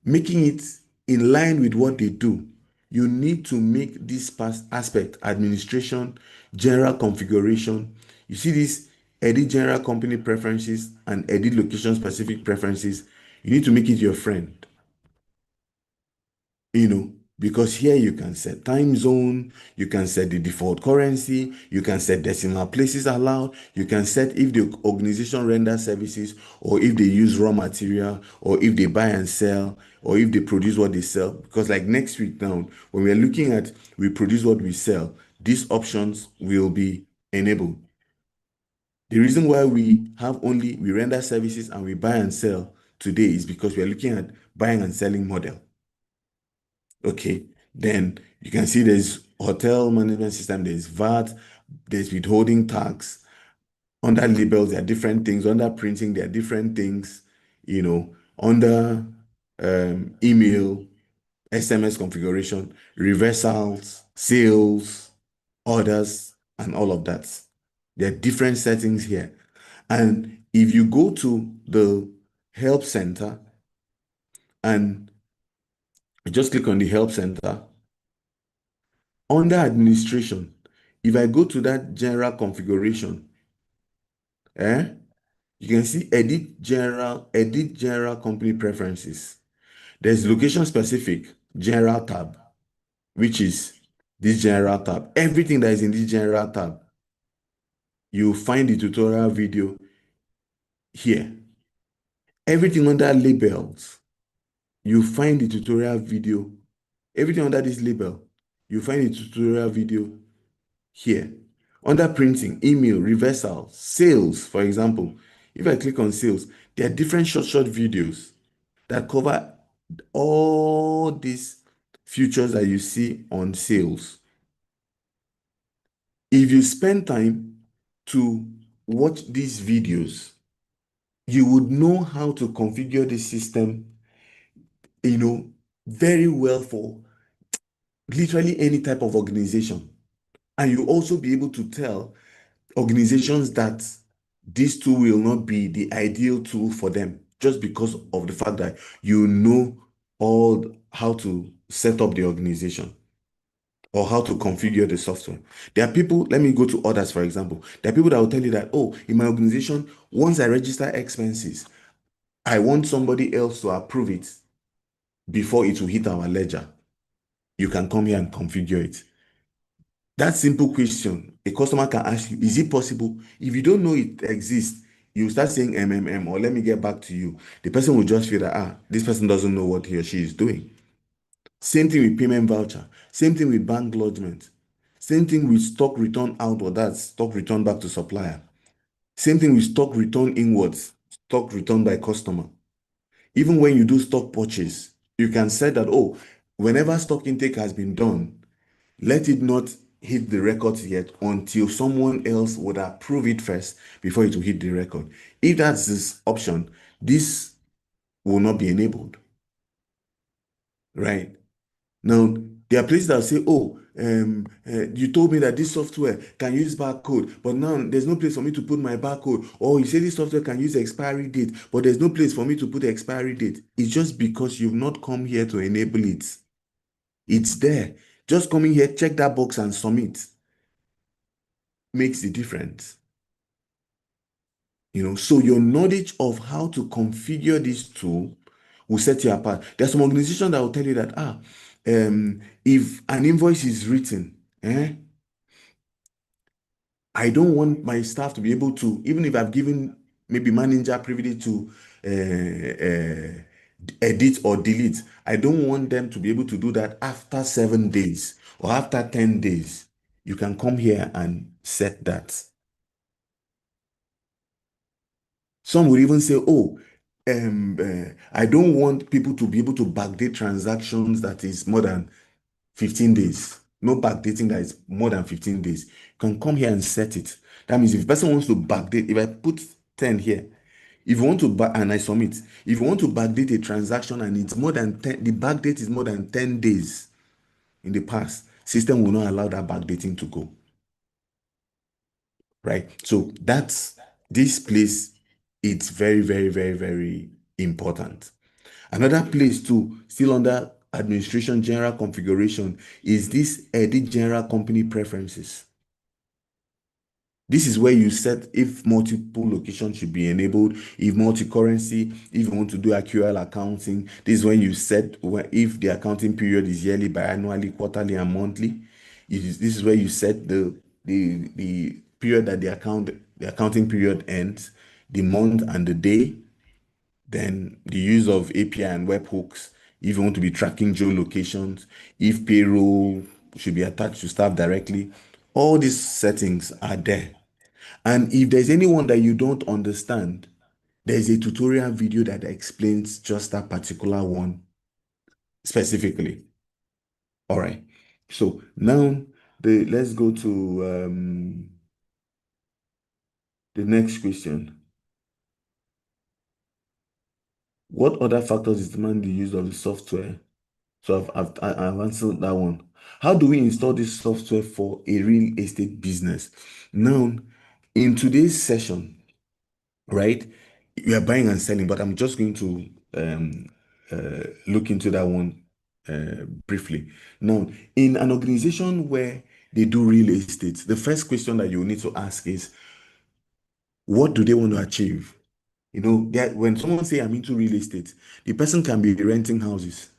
making it in line with what they do, you need to make this past aspect, administration, general configuration. You see this, edit general company preferences and edit location specific preferences. You need to make it your friend. Because here you can set time zone, you can set the default currency, you can set decimal places allowed, you can set if the organization renders services or if they use raw material or if they buy and sell or if they produce what they sell. Because like next week now, when we're looking at we produce what we sell, these options will be enabled. The reason why we render services and we buy and sell today is because we're looking at buying and selling model. Okay, then you can see there's hotel management system, there's VAT, there's withholding tax. Under labels, there are different things. Under printing, there are different things. Under email, SMS configuration, reversals, sales, orders, and all of that. There are different settings here. And if you go to the help center and just click on the help center, under administration, if I go to that general configuration, you can see edit general company preferences. There's location specific general tab, which is this general tab. Everything that is in this general tab, you'll find the tutorial video here. Everything under labels, you find the tutorial video. Everything under this label, you find the tutorial video here. Under printing, email, reversal, sales, for example, if I click on sales, there are different short videos that cover all these features that you see on sales. If you spend time to watch these videos, you would know how to configure the system, very well for literally any type of organization. And you also be able to tell organizations that this tool will not be the ideal tool for them just because of the fact that you know all how to set up the organization or how to configure the software. There are people, let me go to others, for example. There are people that will tell you that, oh, in my organization, once I register expenses, I want somebody else to approve it before it will hit our ledger. you can come here and configure it. That simple question, a customer can ask you, is it possible? If you don't know it exists, you start saying or let me get back to you. The person will just feel that, this person doesn't know what he or she is doing. Same thing with payment voucher. Same thing with bank lodgement. Same thing with stock return outward. That's stock return back to supplier. Same thing with stock return inwards. Stock return by customer. Even when you do stock purchase, you can say that, whenever stock intake has been done, let it not hit the records yet until someone else would approve it first before it will hit the record. If that's this option, this will not be enabled, right? Now, there are places that say, you told me that this software can use barcode, but now there's no place for me to put my barcode. Or you say this software can use expiry date, but there's no place for me to put the expiry date. It's just because you've not come here to enable it. It's there. Just coming here, check that box and submit makes the difference. So your knowledge of how to configure this tool will set you apart. There's some organization that will tell you that, if an invoice is written, I don't want my staff to be able to, even if I've given maybe manager privilege to edit or delete, I don't want them to be able to do that after 7 days or after 10 days. You can come here and set that. Some would even say, I don't want people to be able to backdate transactions that is more than 15 days. No backdating that is more than 15 days. You can come here and set it. That means if a person wants to backdate, if I put 10 here, if you want to and I submit, if you want to backdate a transaction and it's more than 10, the backdate is more than 10 days in the past, system will not allow that backdating to go. Right? So that's this place, it's very, very, very, very important. Another place too, still under administration general configuration, is this edit general company preferences. This is where you set if multiple locations should be enabled, if multi-currency, if you want to do accrual accounting. This is when you set if the accounting period is yearly, biannually, quarterly, and monthly. This is where you set the period that the accounting period ends, the month and the day, then the use of API and webhooks, if you want to be tracking geolocations, if payroll should be attached to staff directly, all these settings are there. And if there's anyone that you don't understand, there's a tutorial video that explains just that particular one specifically. All right. So now let's go to the next question. What other factors determine the use of the software? So I've answered that one. How do we install this software for a real estate business? Now, in today's session, right, we are buying and selling, but I'm just going to look into that one briefly. Now, in an organization where they do real estate, the first question that you need to ask is, what do they want to achieve? When someone say I'm into real estate, the person can be renting houses.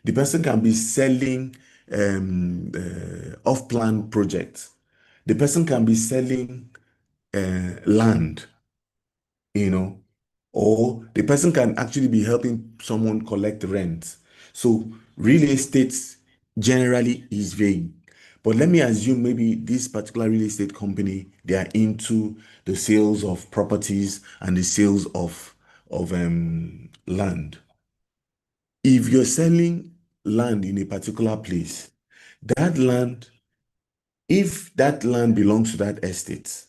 The person can be selling off-plan projects. The person can be selling land, or the person can actually be helping someone collect rent. So real estate generally is vague. But let me assume maybe this particular real estate company, they are into the sales of properties and the sales of land. If you're selling land in a particular place, that land, if that land belongs to that estate,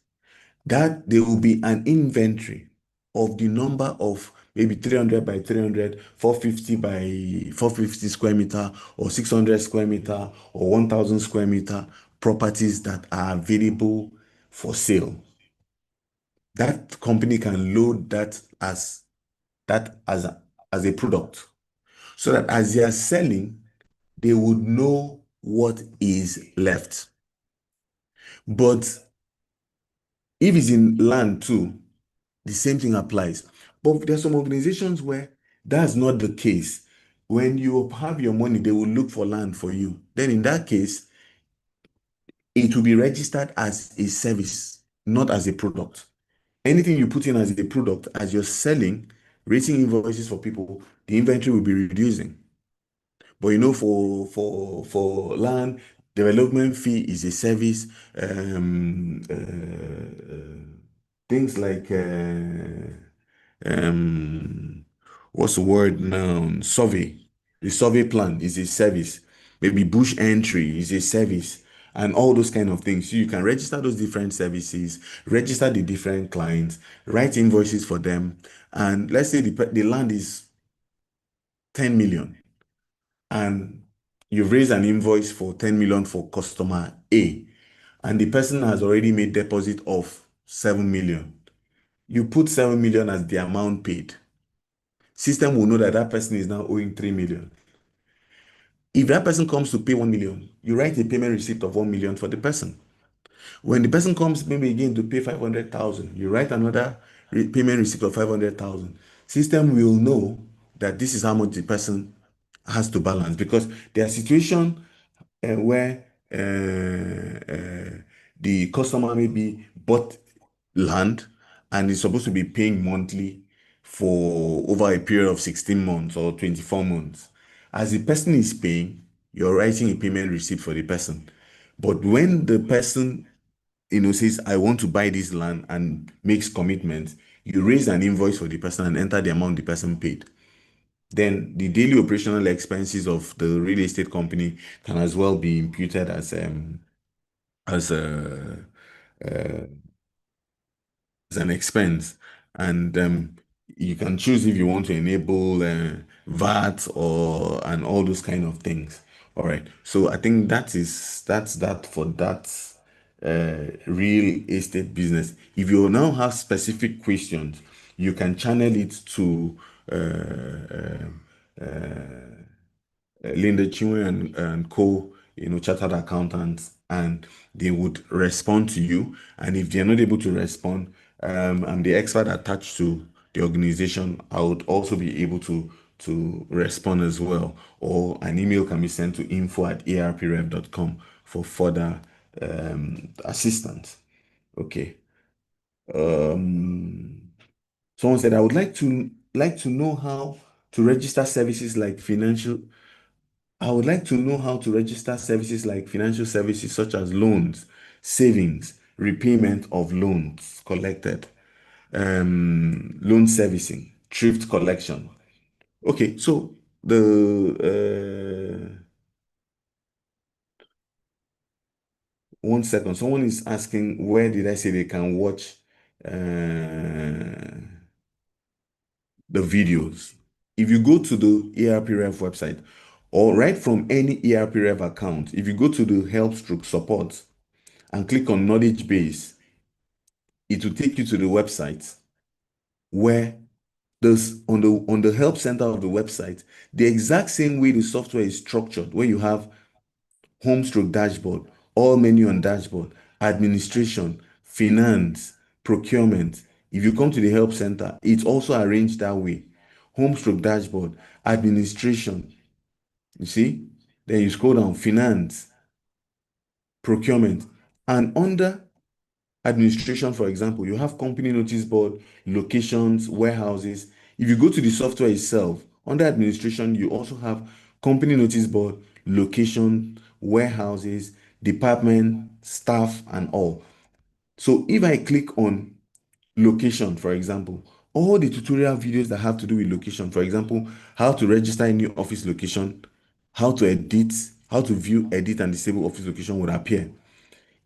that there will be an inventory of the number of maybe 300 by 300, 450 by 450 square meter, or 600 square meter, or 1000 square meter properties that are available for sale. That company can load that as a product, so that as they are selling, they would know what is left. But if it's in land too, the same thing applies. But there's some organizations where that's not the case. When you have your money, they will look for land for you. Then in that case, it will be registered as a service, not as a product. Anything you put in as a product, as you're selling, raising invoices for people, the inventory will be reducing. But for land, development fee is a service. Things like um, what's the word now? Survey. The survey plan is a service. Maybe bush entry is a service, and all those kind of things. So you can register those different services, register the different clients, write invoices for them, and let's say the land is 10 million, and you've raised an invoice for 10 million for customer A, and the person has already made deposit of 7 million. You put 7 million as the amount paid. System will know that that person is now owing 3 million. If that person comes to pay 1 million, you write a payment receipt of 1 million for the person. When the person comes maybe again to pay 500,000, you write another payment receipt of 500,000. System will know that this is how much the person has to balance, because there are situations where the customer maybe bought land and is supposed to be paying monthly for over a period of 16 months or 24 months. As the person is paying, you're writing a payment receipt for the person. But when the person says, I want to buy this land and makes commitments, you raise an invoice for the person and enter the amount the person paid. Then the daily operational expenses of the real estate company can as well be imputed as a as an expense, and you can choose if you want to enable VAT or and all those kind of things. All right, so I think that's that for that real estate business. If you now have specific questions, you can channel it to Linda Chinwe and co, chartered accountants, and they would respond to you. And if they're not able to respond, I'm the expert attached to the organization. I would also be able to respond as well. Or an email can be sent to info@erprev.com for further assistance. Okay. Someone said, I would like to know how to register services like financial I would like to know how to register services like financial services such as loans, savings, repayment of loans collected, loan servicing, thrift collection. Okay, so the 1 second, someone is asking, where did I say they can watch the videos? If you go to the ERPREV website, or right from any ERPREV account, if you go to the help stroke support and click on knowledge base, it will take you to the website where this on the help center of the website, the exact same way the software is structured, where you have home stroke dashboard, all menu on dashboard, administration, finance, procurement. If you come to the help center, it's also arranged that way. Home stroke dashboard, administration. You see? Then you scroll down, finance, procurement, and under administration, for example, you have company notice board, locations, warehouses. If you go to the software itself, under administration, you also have company notice board, location, warehouses, department, staff, and all. So if I click on location, for example, all the tutorial videos that have to do with location, for example, how to register a new office location, how to edit, how to view, edit, and disable office location would appear.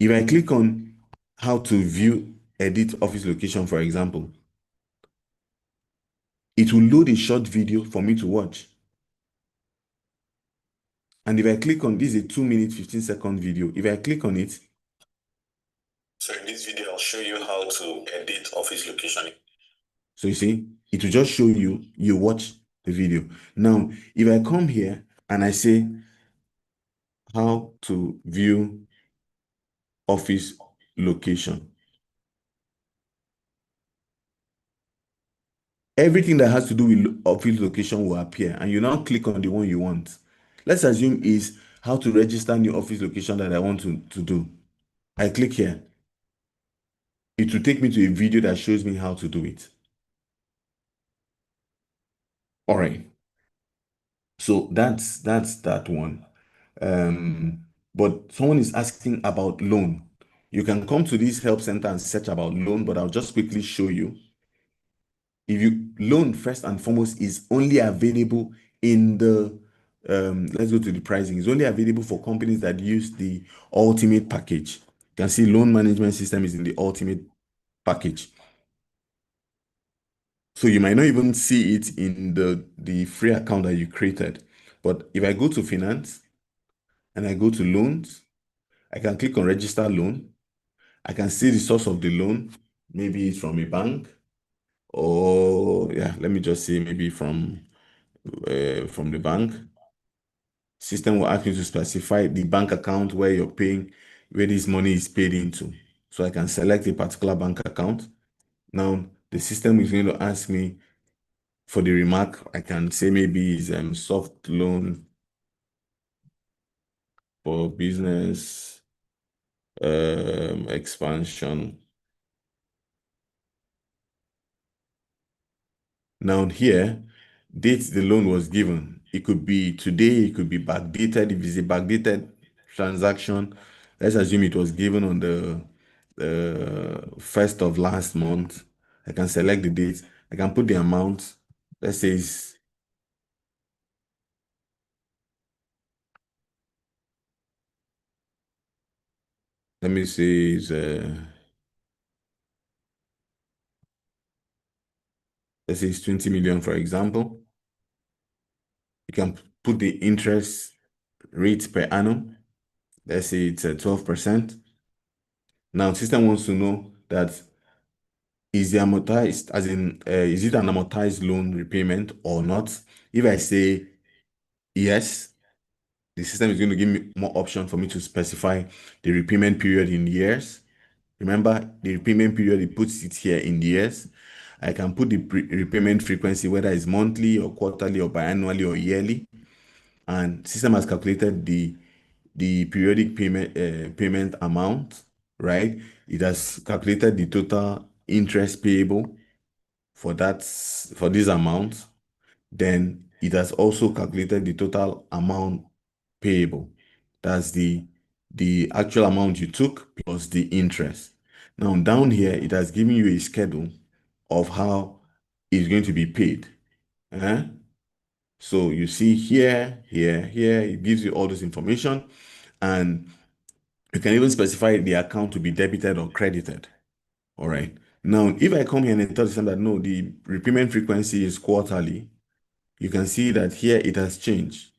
If I click on how to view, edit office location, for example, it will load a short video for me to watch. And if I click on this, is a 2 minute, 15-second video. If I click on it, so in this video, I'll show you how to edit office location. So you see, it will just show you, you watch the video. Now, if I come here and I say how to view office location, Everything that has to do with office location will appear, and you now click on the one you want. Let's assume is how to register new office location that I want to do. I click here. It will take me to a video that shows me how to do it. All right. So that's that one. But someone is asking about loan. You can come to this help center and search about loan, but I'll just quickly show you. If you loan, first and foremost, is only available in the let's go to the pricing. It's only available for companies that use the ultimate package. You can see loan management system is in the ultimate package. So you might not even see it in the free account that you created. But if I go to finance and I go to loans, I can click on register loan. I can see the source of the loan. Maybe it's from a bank, or yeah, let me just say maybe from the bank. System will ask you to specify the bank account where you're paying, where this money is paid into. So I can select a particular bank account. Now the system is going to ask me for the remark. I can say maybe it's soft loan for business expansion. Now here, date the loan was given. It could be today, it could be backdated. If it's a backdated transaction, let's assume it was given on the first of last month. I can select the date. I can put the amount. Let's say let me say let's say it's 20 million, for example. You can put the interest rate per annum. Let's say it's 12%. Now, system wants to know that is the amortized, as in, is it an amortized loan repayment or not? If I say yes, the system is going to give me more option for me to specify the repayment period in years. Remember, the repayment period, it puts it here in years. I can put the repayment frequency, whether it's monthly or quarterly or biannually or yearly. And system has calculated the periodic payment amount, right? It has calculated the total interest payable for this amount. Then it has also calculated the total amount payable. That's the actual amount you took plus the interest. Now down here, it has given you a schedule of how it's going to be paid. So you see here, here, it gives you all this information, and you can even specify the account to be debited or credited. All right. Now, if I come here and I tell the system that no, the repayment frequency is quarterly, you can see that here it has changed.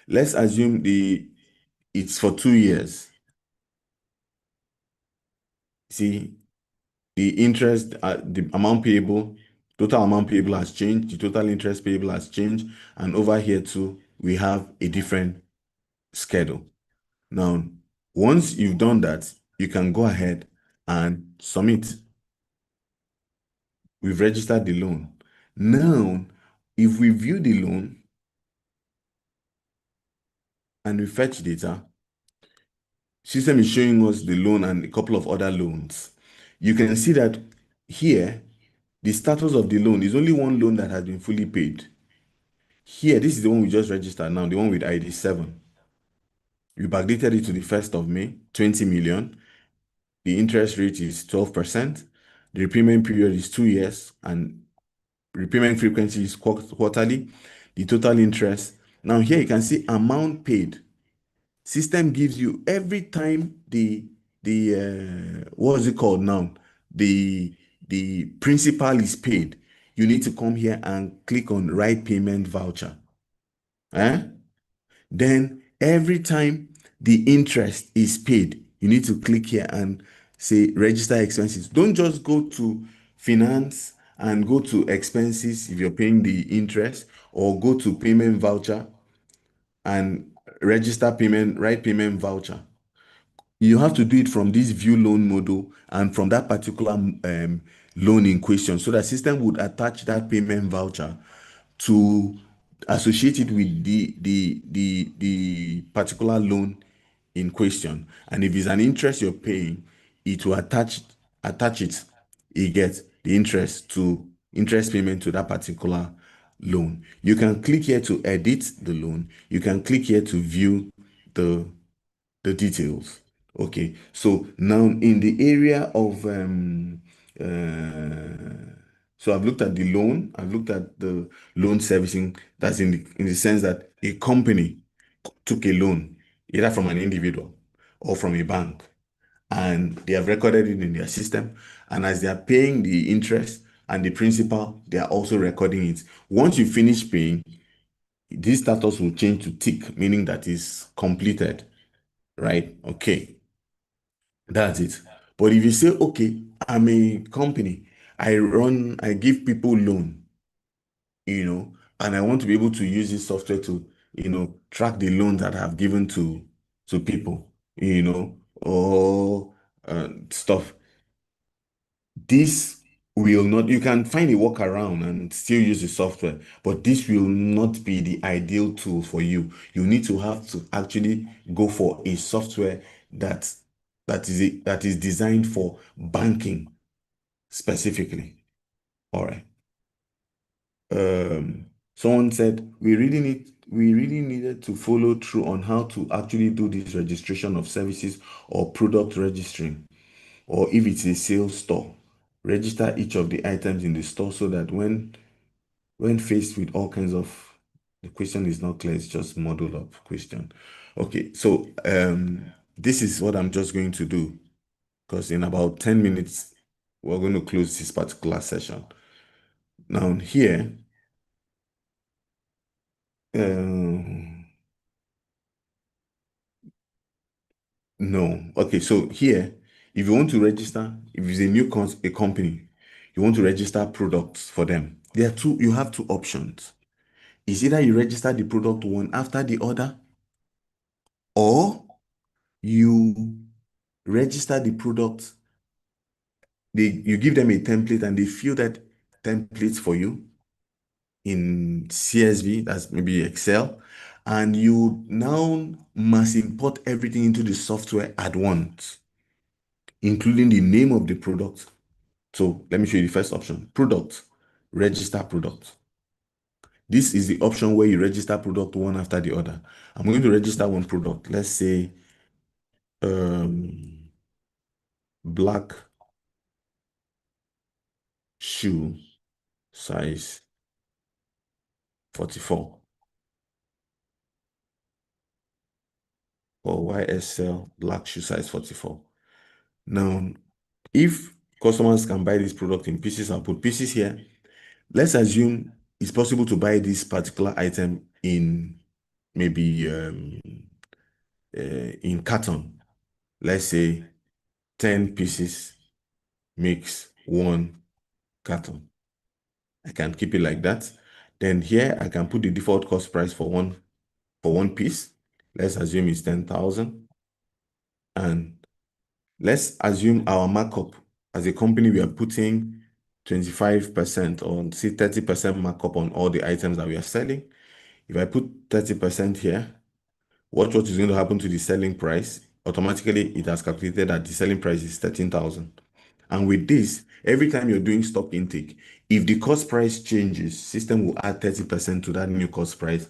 Let's assume it's for 2 years. See, the interest, the amount payable, total amount payable has changed, the total interest payable has changed, and over here too, we have a different schedule. Now, once you've done that, you can go ahead and submit. We've registered the loan. Now, if we view the loan and we fetch data, system is showing us the loan and a couple of other loans. You can see that here, the status of the loan is only one loan that has been fully paid. Here, this is the one we just registered now, the one with ID 7. We backdated it to the 1st of May, 20 million. The interest rate is 12%. The repayment period is 2 years, and repayment frequency is quarterly. The total interest. Now here you can see amount paid. System gives you every time the what is it called now? The principal is paid. You need to come here and click on write payment voucher. Then every time the interest is paid, you need to click here and say register expenses. Don't just go to finance and go to expenses if you're paying the interest, or go to payment voucher and register payment, write payment voucher. You have to do it from this view loan model and from that particular loan in question, so that system would attach that payment voucher to associate it with the particular loan in question. And if it's an interest you're paying, it will attach it, it gets the interest payment to that particular loan. You can click here to edit the loan. You can click here to view the details. Okay, so now in the area of so I've looked at the loan, I've looked at the loan servicing. That's in the sense that a company took a loan either from an individual or from a bank, and they have recorded it in their system. And as they are paying the interest and the principal, they are also recording it. Once you finish paying, this status will change to tick, meaning that is completed, right? Okay, that's it. But if you say, okay, I'm a company, I give people loan, and I want to be able to use this software to, track the loans that I've given to people, or stuff. This will not, you can find a workaround and still use the software, but this will not be the ideal tool for you. You need to have to actually go for a software that is designed for banking specifically. All right. Someone said we really needed to follow through on how to actually do this registration of services or product registering, or if it's a sales store, register each of the items in the store so that when faced with all kinds of, the question is not clear, it's just muddled up question. Okay, so this is what I'm just going to do, because in about 10 minutes we're going to close this particular session. Now here, no. Okay, so here, if you want to register, if it's a new a company, you want to register products for them. You have two options. It's either you register the product one after the other, or you register the product, you give them a template and they fill that template for you in CSV, that's maybe Excel, and you now must import everything into the software at once, including the name of the product. So let me show you the first option, product, register product. This is the option where you register product one after the other. I'm going to register one product. Let's say black shoe size 44 or YSL black shoe size 44. Now, if customers can buy this product in pieces, I'll put pieces here. Let's assume it's possible to buy this particular item in maybe in carton. Let's say 10 pieces makes one carton. I can keep it like that. Then here I can put the default cost price for one piece. Let's assume it's 10,000. And let's assume our markup as a company, we are putting 25% or say 30% markup on all the items that we are selling. If I put 30% here, what is going to happen to the selling price? Automatically, it has calculated that the selling price is 13,000. And with this, every time you're doing stock intake, if the cost price changes, system will add 30% to that new cost price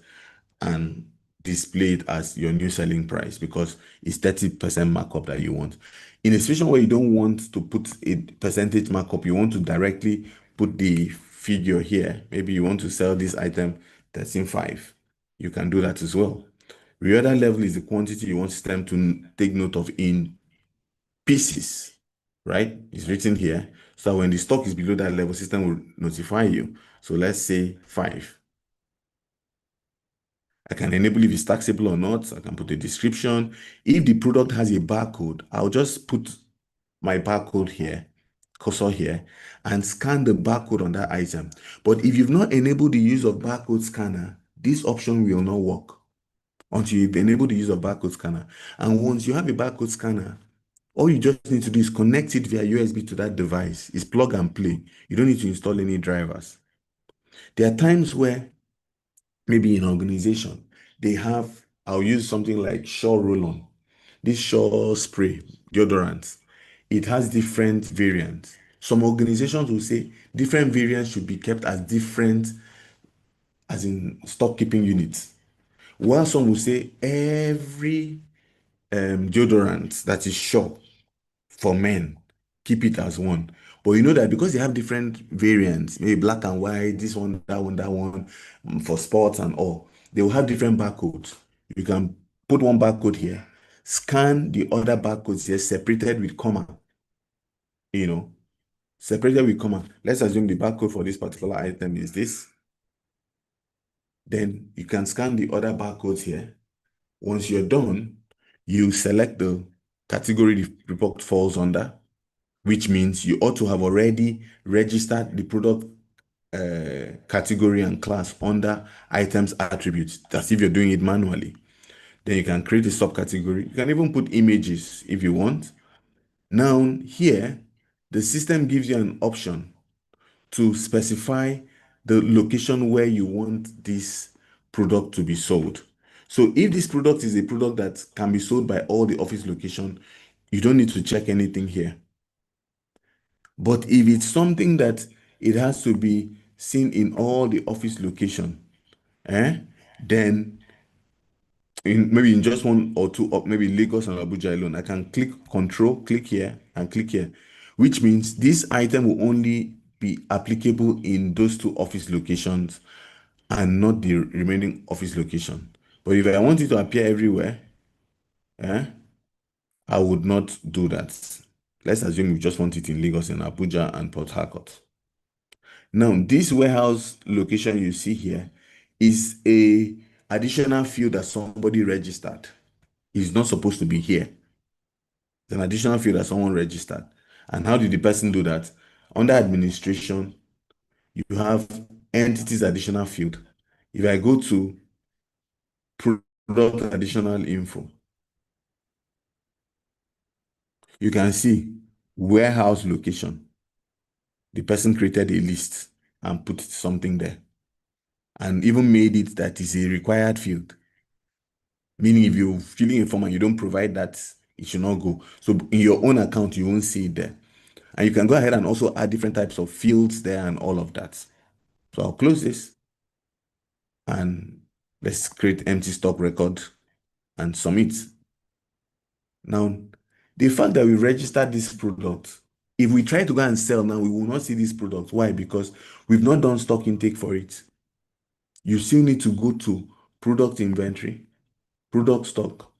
and display it as your new selling price, because it's 30% markup that you want. In a situation where you don't want to put a percentage markup, you want to directly put the figure here. Maybe you want to sell this item 13.5. You can do that as well. The other level is the quantity you want system to take note of in pieces, right? It's written here. So when the stock is below that level, system will notify you. So let's say 5. I can enable if it's taxable or not. I can put a description. If the product has a barcode, I'll just put my barcode here, cursor here, and scan the barcode on that item. But if you've not enabled the use of barcode scanner, this option will not work until you've enabled the use of barcode scanner. And once you have a barcode scanner, All you just need to do is connect it via USB to that device. It's plug and play. You don't need to install any drivers. There are times where maybe in an organization, they have, I'll use something like Shaw Roll-On. This Shaw spray, deodorant, it has different variants. Some organizations will say different variants should be kept as different, as in stock keeping units. While some will say every deodorant that is Shaw for men, keep it as one. But you know that because they have different variants, maybe black and white, this one, that one, for sports and all, they will have different barcodes. You can put one barcode here, scan the other barcodes here, separated with comma, you know, separated with comma. Let's assume the barcode for this particular item is this. Then you can scan the other barcodes here. Once you're done, you select the category the report falls under, which means you ought to have already registered the product category and class under items attributes. That's if you're doing it manually. Then you can create a subcategory. You can even put images if you want. Now, here, the system gives you an option to specify the location where you want this product to be sold. So if this product is a product that can be sold by all the office location, you don't need to check anything here. But if it's something that it has to be seen in all the office location, then maybe in just one or two, or maybe Lagos and Abuja alone, I can click here and click here, which means this item will only be applicable in those two office locations and not the remaining office location. But if I want it to appear everywhere, I would not do that. Let's assume we just want it in Lagos and Abuja and Port Harcourt. Now, this warehouse location you see here is a additional field that somebody registered. It's not supposed to be here. It's an additional field that someone registered. And how did the person do that? Under administration, you have entities additional field. If I go to product additional info, you can see warehouse location. The person created a list and put something there and even made it that is a required field. Meaning if you're filling a form and you don't provide that, it should not go. So in your own account, you won't see it there. And you can go ahead and also add different types of fields there and all of that. So I'll close this and let's create empty stock record and submit. Now, the fact that we registered this product, if we try to go and sell now, we will not see this product. Why? Because we've not done stock intake for it. You still need to go to product inventory, product stock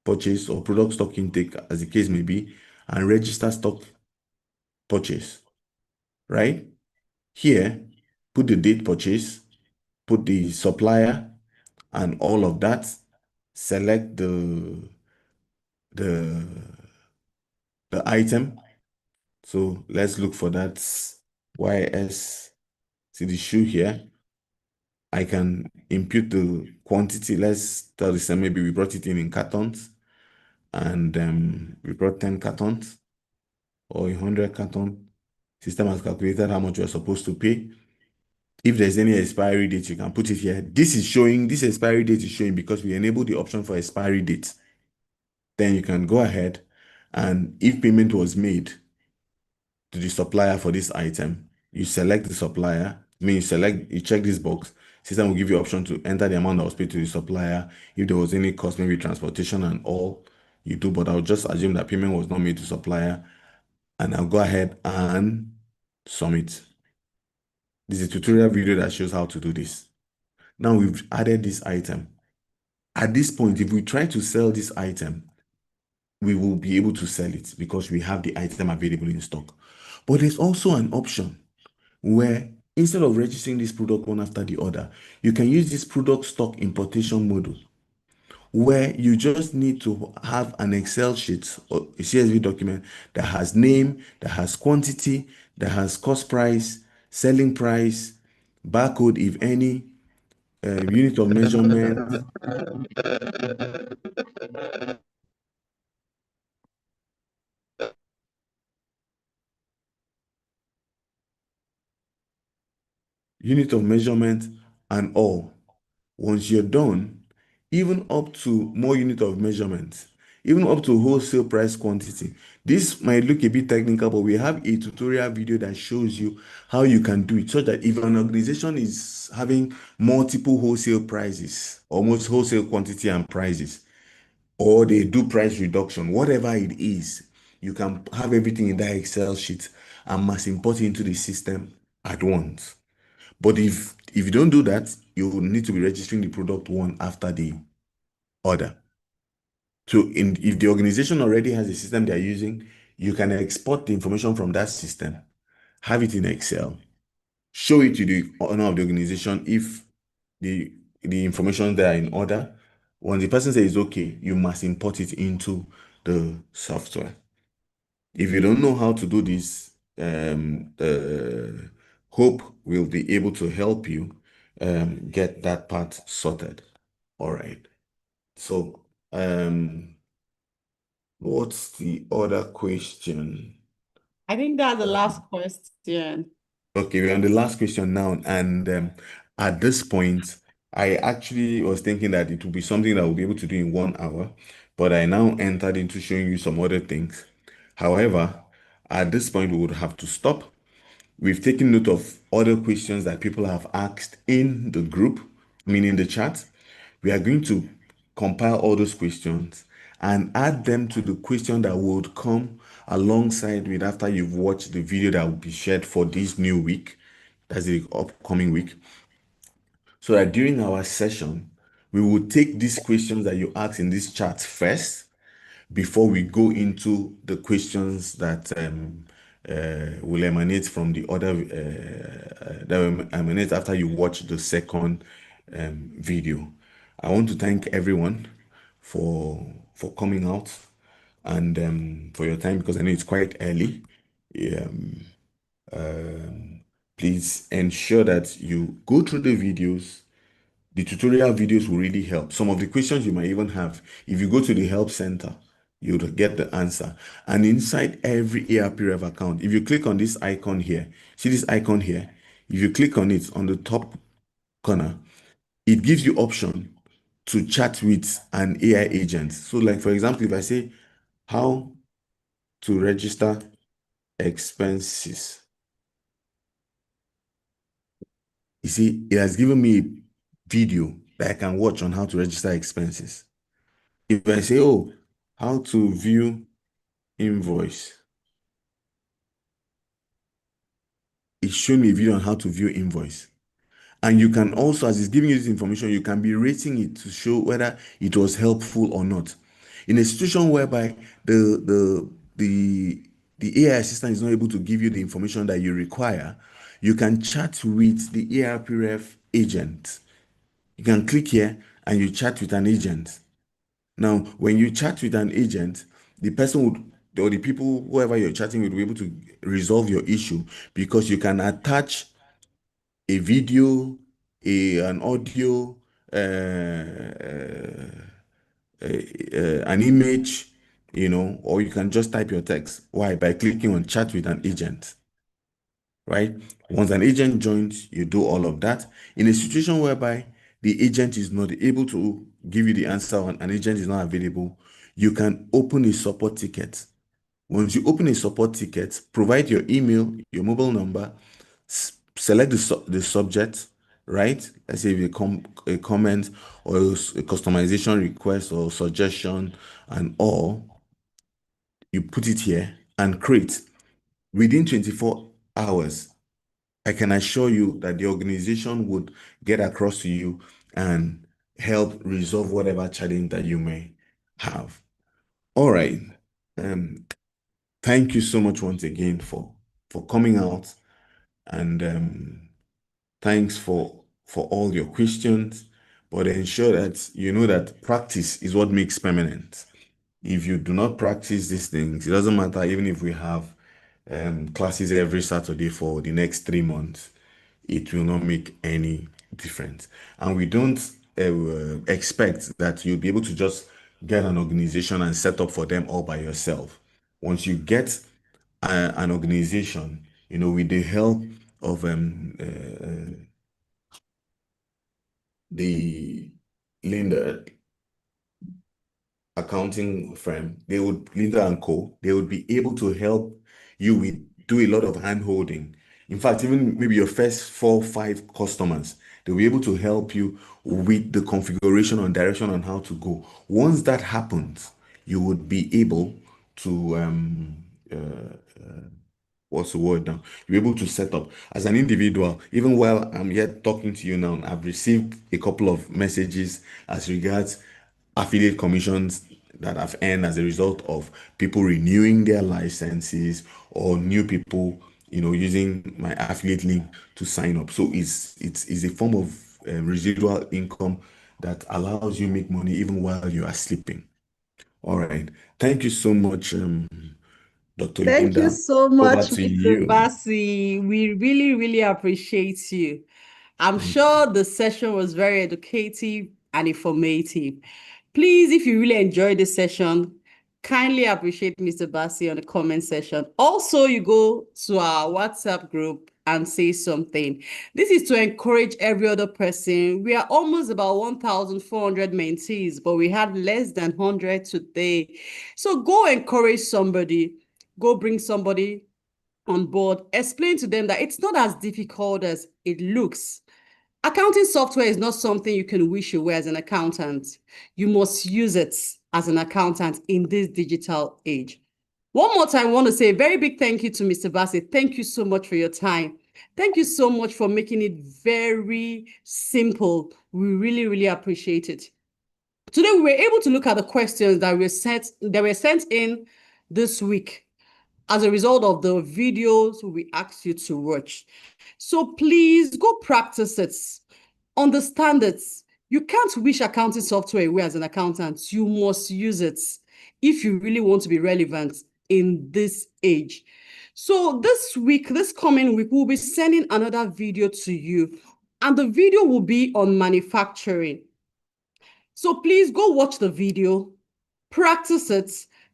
purchase or product stock intake, as the case may be, and register stock purchase, right? Here, put the date purchase, put the supplier and all of that, select the the item. So let's look for that YS. See the shoe here. I can impute the quantity. Let's tell the same, maybe we brought it in cartons and we brought 10 cartons or 100 cartons. System has calculated how much you're supposed to pay. If there's any expiry date, you can put it here. This expiry date is showing because we enable the option for expiry date. Then you can go ahead and if payment was made to the supplier for this item, you select the supplier, you check this box, system will give you option to enter the amount that was paid to the supplier. If there was any cost, maybe transportation and all, you do, but I'll just assume that payment was not made to supplier and I'll go ahead and submit. This is a tutorial video that shows how to do this. Now we've added this item. At this point, if we try to sell this item, we will be able to sell it because we have the item available in stock. But there's also an option where instead of registering this product one after the other, you can use this product stock importation module where you just need to have an Excel sheet or a CSV document that has name, that has quantity, that has cost price, selling price, barcode, if any, unit of measurement, unit of measurement, and all. Once you're done, even up to more unit of measurement, even up to wholesale price quantity. This might look a bit technical, but we have a tutorial video that shows you how you can do it so that if an organization is having multiple wholesale prices, almost wholesale quantity and prices, or they do price reduction, whatever it is, you can have everything in that Excel sheet and mass import it into the system at once. But if you don't do that, you will need to be registering the product one after the other. So if the organization already has a system they're using, you can export the information from that system, have it in Excel, show it to the owner of the organization if the information there are in order. Once the person says okay, you must import it into the software. If you don't know how to do this, Hope will be able to help you get that part sorted. All right. So, what's the other question? I think that's the last question. Okay, we're on the last question now, and at this point, I actually was thinking that it would be something that we'll be able to do in 1 hour, but I now entered into showing you some other things. However, at this point, we would have to stop. We've taken note of other questions that people have asked in the group, meaning the chat. We are going to compile all those questions and add them to the question that would come alongside with after you've watched the video that will be shared for this new week. That's the upcoming week. So that during our session, we will take these questions that you ask in this chat first before we go into the questions that will emanate from the other that will emanate after you watch the second video. I want to thank everyone for coming out and for your time because I know it's quite early. Please ensure that you go through the videos. The tutorial videos will really help. Some of the questions you might even have, if you go to the help center, you'll get the answer. And inside every Erprev account, if you click on this icon here, see this icon here? If you click on it on the top corner, it gives you option to chat with an AI agent. So like, for example, if I say how to register expenses, you see, it has given me a video that I can watch on how to register expenses. If I say, oh, how to view invoice, it's showing me a video on how to view invoice. And you can also, as it's giving you this information, you can be rating it to show whether it was helpful or not. In a situation whereby the AI assistant is not able to give you the information that you require, you can chat with the ARPREF agent. You can click here and you chat with an agent. Now, when you chat with an agent, the person would, or the people, whoever you're chatting with, will be able to resolve your issue because you can attach a video, an audio, an image, or you can just type your text. Why? By clicking on chat with an agent, right? Once an agent joins, you do all of that. In a situation whereby the agent is not able to give you the answer or an agent is not available, you can open a support ticket. Once you open a support ticket, provide your email, your mobile number, select the subject, right? Let's say a comment or a customization request or suggestion and all, you put it here and create. Within 24 hours, I can assure you that the organization would get across to you and help resolve whatever challenge that you may have. All right. Um, Thank you so much once again for coming out and thanks for all your questions. But ensure that you know that practice is what makes permanent. If you do not practice these things, it doesn't matter even if we have classes every Saturday for the next 3 months, it will not make any difference. And we don't expect that you'll be able to just get an organization and set up for them all by yourself. Once you get an organization, with the help of the Linda accounting firm, Linda and Co., they would be able to help you with do a lot of hand holding. In fact, even maybe your first 4, 5 customers, they'll be able to help you with the configuration and direction on how to go. Once that happens, you would be able to what's the word now? You're able to set up as an individual. Even while I'm here talking to you now, I've received a couple of messages as regards affiliate commissions that I've earned as a result of people renewing their licenses or new people, using my affiliate link to sign up. So it's a form of residual income that allows you make money even while you are sleeping. All right. Thank you so much, Dr. Thank you Linda. so Over much, to Mr. you. Bassi. We really, really appreciate you. I'm Thank you. sure the session was very educative and informative. Please, if you really enjoyed this session, kindly appreciate Mr. Bassi on the comment section. Also, you go to our WhatsApp group and say something. This is to encourage every other person. We are almost about 1,400 mentees, but we had less than 100 today. So go encourage somebody. Go bring somebody on board. Explain to them that it's not as difficult as it looks. Accounting software is not something you can wish away as an accountant. You must use it as an accountant in this digital age. One more time, I want to say a very big thank you to Mr. Bassett. Thank you so much for your time. Thank you so much for making it very simple. We really, really appreciate it. Today, we were able to look at the questions that were sent in this week as a result of the videos we asked you to watch. So please go practice it, understand it. You can't wish accounting software away as an accountant. You must use it if you really want to be relevant in this age. So this coming week, we'll be sending another video to you, and the video will be on manufacturing. So please go watch the video, practice it,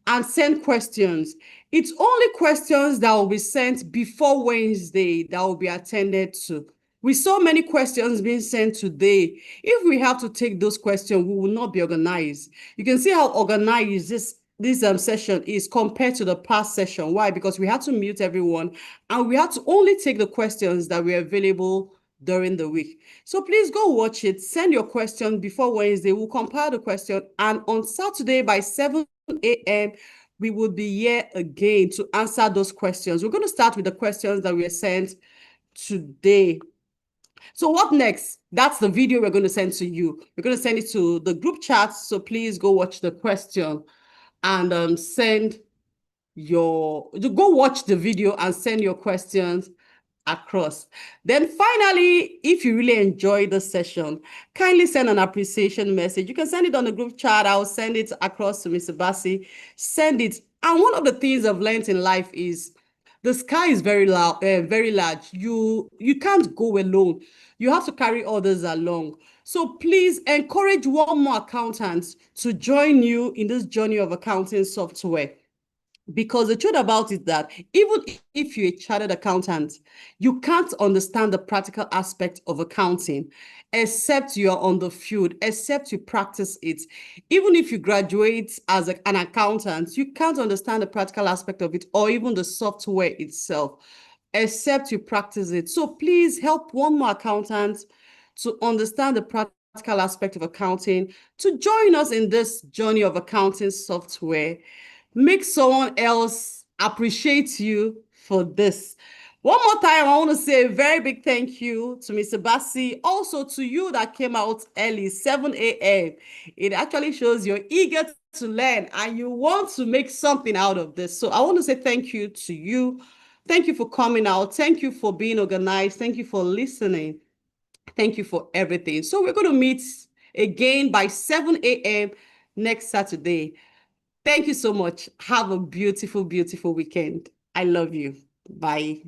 and send questions. It's only questions that will be sent before Wednesday that will be attended to. We saw many questions being sent today. If we have to take those questions, we will not be organized. You can see how organized this session is compared to the past session. Why? Because we had to mute everyone and we had to only take the questions that were available during the week. So please go watch it. Send your question before Wednesday. We'll compile the question. And on Saturday by 7 a.m., we will be here again to answer those questions. We're going to start with the questions that were sent today. So what next? That's the video we're going to send to you. We're going to send it to the group chat. So please go watch the question and go watch the video and send your questions across. Then finally, if you really enjoyed the session, kindly send an appreciation message. You can send it on the group chat. I'll send it across to Mr. Bassi. Send it. And one of the things I've learned in life is the sky is very loud, very large. You can't go alone. You have to carry others along. So please encourage one more accountant to join you in this journey of accounting software. Because the truth about it is that even if you're a chartered accountant, you can't understand the practical aspect of accounting except you're on the field, except you practice it. Even if you graduate as an accountant, you can't understand the practical aspect of it or even the software itself, except you practice it. So please help one more accountant to understand the practical aspect of accounting, to join us in this journey of accounting software. Make someone else appreciate you for this. One more time, I want to say a very big thank you to Mr. Bassi, also to you that came out early, 7 a.m. It actually shows you're eager to learn and you want to make something out of this. So I want to say thank you to you. Thank you for coming out. Thank you for being organized. Thank you for listening. Thank you for everything. So we're going to meet again by 7 a.m. next Saturday. Thank you so much. Have a beautiful, beautiful weekend. I love you. Bye.